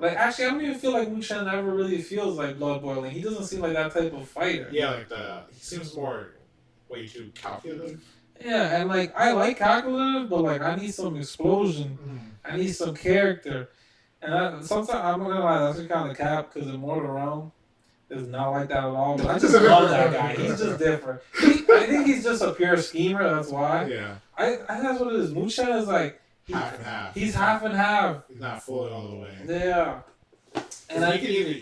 actually, I don't even feel like Mu-Chen ever really feels like blood boiling. He doesn't seem like that type of fighter. Yeah, like he seems more way too calculative. Yeah, and, like, I like calculative, but, like, I need some explosion. I need some character. And sometimes, I'm not gonna lie, that's kind of cap, because Immortal Realm is not like that at all. But I just love that guy. He's just different. I think he's just a pure schemer, that's why. Yeah. I think that's what it is. Mu-Chen is like, half and half. He's half and half. He's not fully all the way. Yeah. And I can either,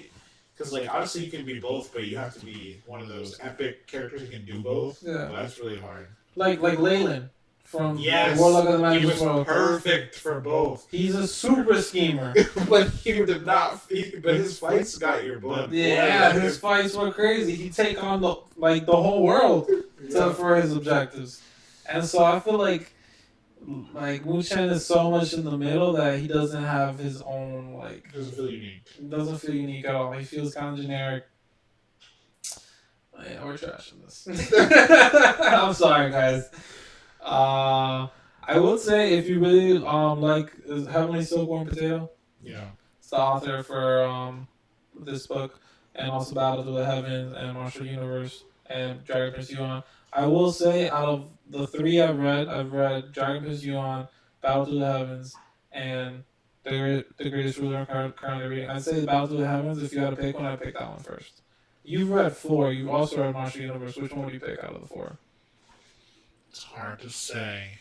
because like obviously you can be both, but you have to be one of those epic characters who can do both. Yeah. But that's really hard. Like Leyland from Warlock of the Magic He was World. perfect for both. He's a super schemer. But he did not. But his fights got your blood. Yeah, his fights were crazy. He'd take on the whole world for his objectives. And so I feel like Mu-Chen is so much in the middle that he doesn't have his own Doesn't feel unique. Doesn't feel unique at all. He feels kind of generic. Yeah, we're trashing this. I'm sorry, guys. I would say if you really like Heavenly Silkworm Potato, yeah, it's the author for this book, and also Battle to the Heavens and Martial Universe and Dragon Prince Yuan. I will say out of the three I've read Dragon Prince Yuan, Battle to the Heavens, and the Greatest Ruler I'm currently reading. I'd say Battle to the Heavens. If you had to pick one, I'd pick that one first. You've read 4. You've also read Martial Universe. Which one would you pick out of the 4? It's hard to say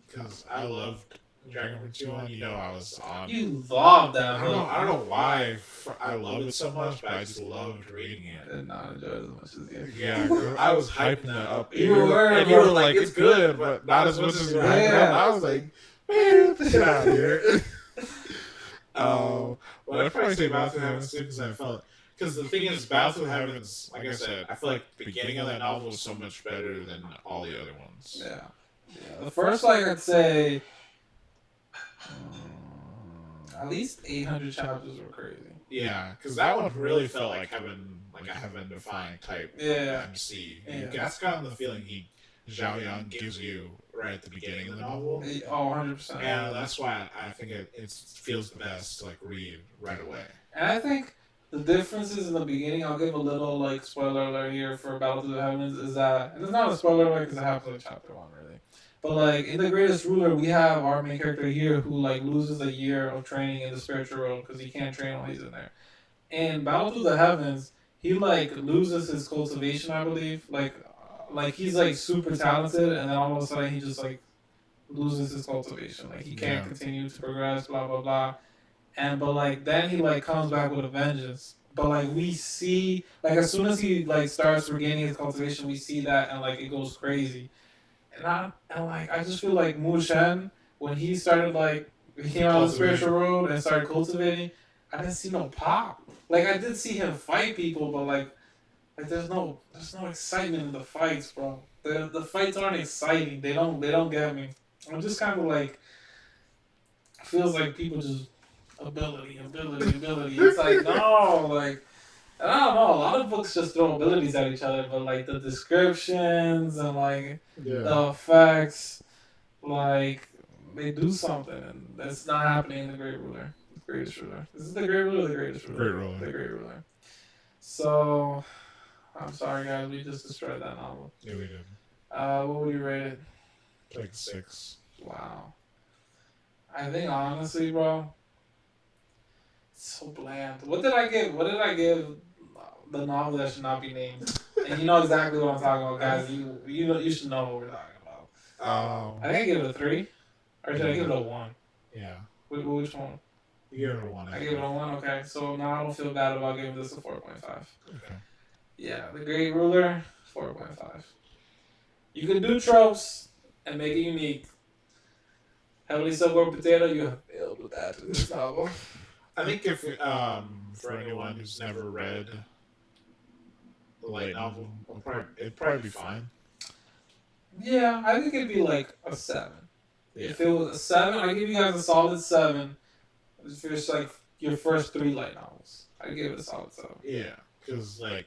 because I loved Dragon Prince Yuan. You know, I was on. You loved that. I don't know why I loved it so much, but I just loved reading it. I did not enjoy it as much as you. Yeah, I was hyping that up. You were like, it's good, but not as much as you hyped it up. I was like, man, get out of here. Well, I'd probably say Battle to the Heavens too because I felt. Because the thing is, Battle to the Heavens, like I said, I feel like the beginning of that novel was so much better than all the other ones. Yeah. The first, I'd say, at least 800 chapters were crazy. Yeah, because that one really felt like a heaven-defying type MC. Yeah. That's kind of the feeling Zhao Yan gives you right at the beginning of the novel. Oh, 100%. And that's why I think it feels the best to read right away. And I think the differences in the beginning, I'll give a little like spoiler alert here for Battle Through the Heavens, is that, and it's not a spoiler alert because it happens in chapter 1 really, but like in The Greatest Ruler, we have our main character here who like loses a year of training in the spiritual world because he can't train while he's in there. In Battle Through the Heavens, he like loses his cultivation, I believe. Like he's like super talented, and then all of a sudden he just like loses his cultivation. Like he can't continue to progress, blah blah blah. And but like then he like comes back with a vengeance. But like we see like as soon as he like starts regaining his cultivation, we see that and like it goes crazy. And I just feel like Mu Shen, when he started like he came on the spiritual road and started cultivating, I didn't see no pop. Like I did see him fight people, but like there's no excitement in the fights, bro. The fights aren't exciting. They don't get me. I'm just kind of like feels like people just ability. It's like no, like I don't know. A lot of books just throw abilities at each other, but like the descriptions and like the effects, like they do something, and that's not happening in the Great Ruler. The Greatest Ruler. This is the Great Ruler, the Greatest Ruler. Great Ruler. The Great Ruler. So, I'm sorry guys, we just destroyed that novel. Yeah, we did. What would you rate it? Like 6. Wow. I think honestly, bro, it's so bland. What did I give the novel that should not be named? And you know exactly what I'm talking about, guys. You should know what we're talking about. I think I gave it a 3, or did I give it a 1? Yeah. Which one? You gave it a 1. I gave it a 1. Okay, so now I don't feel bad about giving this a 4.5. Okay. Yeah, the Great Ruler, 4.5. You can do tropes and make it unique. Heavily Subword Potato, you have failed with that in this novel. I think if for anyone who's never read the light novel, it'd probably be fine. Yeah, I think it'd be like a 7. Yeah. If it was a 7, I'd give you guys a solid 7. If it's like your first 3 light novels, I'd give it a solid 7. Yeah, because like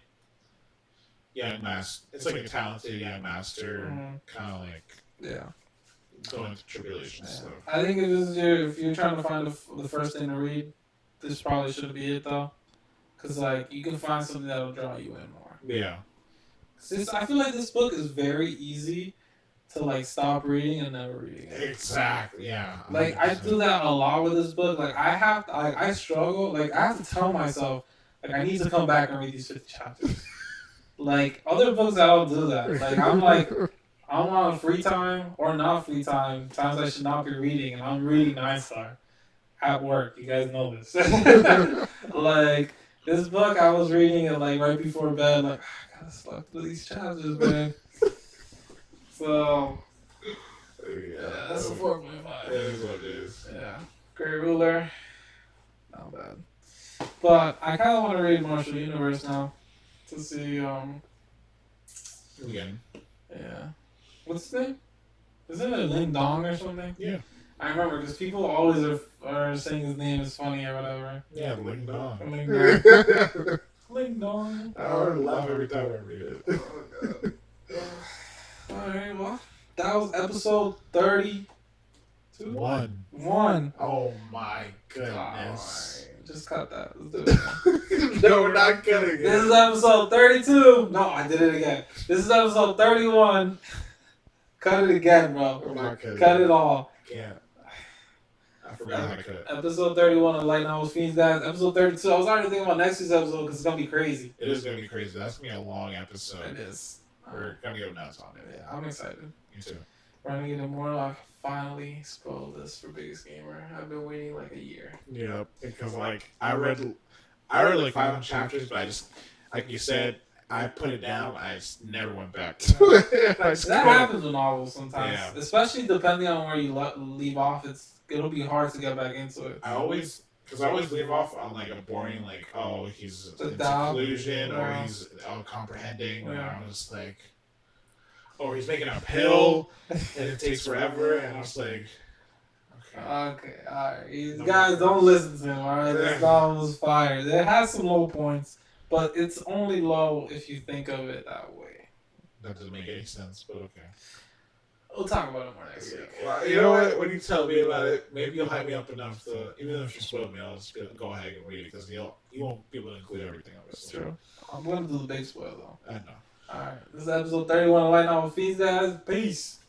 it's like a talented young master, kind of like going through tribulations. Yeah. So. I think if you're trying to find the first thing to read, this probably shouldn't be it though, because like you can find something that'll draw you in more. Yeah. I feel like this book is very easy to like stop reading and never reading it. Exactly. Yeah. 100%. Like I do that a lot with this book. Like I struggle. Like I have to tell myself like I need to come back and read these 50 chapters. Like other books, I don't do that. Like I'm on free time or not free time, times I should not be reading, and I'm reading 9-star at work. You guys know this. Like this book, I was reading it like right before bed. Like I gotta slug through these chapters, man. So yeah, that's a 4.5. That is what it is. Yeah, Great Ruler, not bad. But I kind of want to read Martial Universe now to see. Again. Yeah. What's his name? Isn't it Ling Dong or something? Yeah. I remember because people always are saying his name is funny or whatever. Yeah, Ling Dong. Ling Dong. Ling Dong. I already laugh every time I read it. Oh, God. Alright, well, that was episode 32. One. Oh my goodness. Right. Just cut that. Let's do it. No, we're not cutting it. This is episode 32. No, I did it again. This is episode 31. Cut it again, bro. We're not cutting Cut it all. Can't. I forgot how to cut. Episode 31 of Light Novels Fiends, guys. Episode 32. I was already thinking about next week's episode because it's going to be crazy. It is going to be crazy. That's going to be a long episode. It is. We're going to go nuts on it. Yeah, I'm excited. Me too. We're going to get more. I finally spoiled this for Biggest Gamer. I've been waiting like a year. Yeah, because like I read like 500 chapters, but I just, like you said, I put it down. I just never went back to it. That happens with novels sometimes, Yeah. Especially depending on where you leave off. It'll be hard to get back into it. I always leave off on like a boring, like, oh, he's in doubt. seclusion, or Yeah. he's all comprehending, or Yeah. I'm just like, or he's making a pill and it takes forever, and I was like, Okay, alright. You guys don't listen to him, alright? This novel's fire. It has some low points, but it's only low if you think of it that way. that doesn't make any sense, but okay. We'll talk about it more next week. Well, you know what? When you tell me about it, maybe you'll hype me up enough to, even if you spoil me, I'll just go ahead and read it because you won't be able to include everything of it. That's true. I'm going to do the big spoil though. I know. Alright, this is episode 31 of Light Novel Feast, guys. Peace.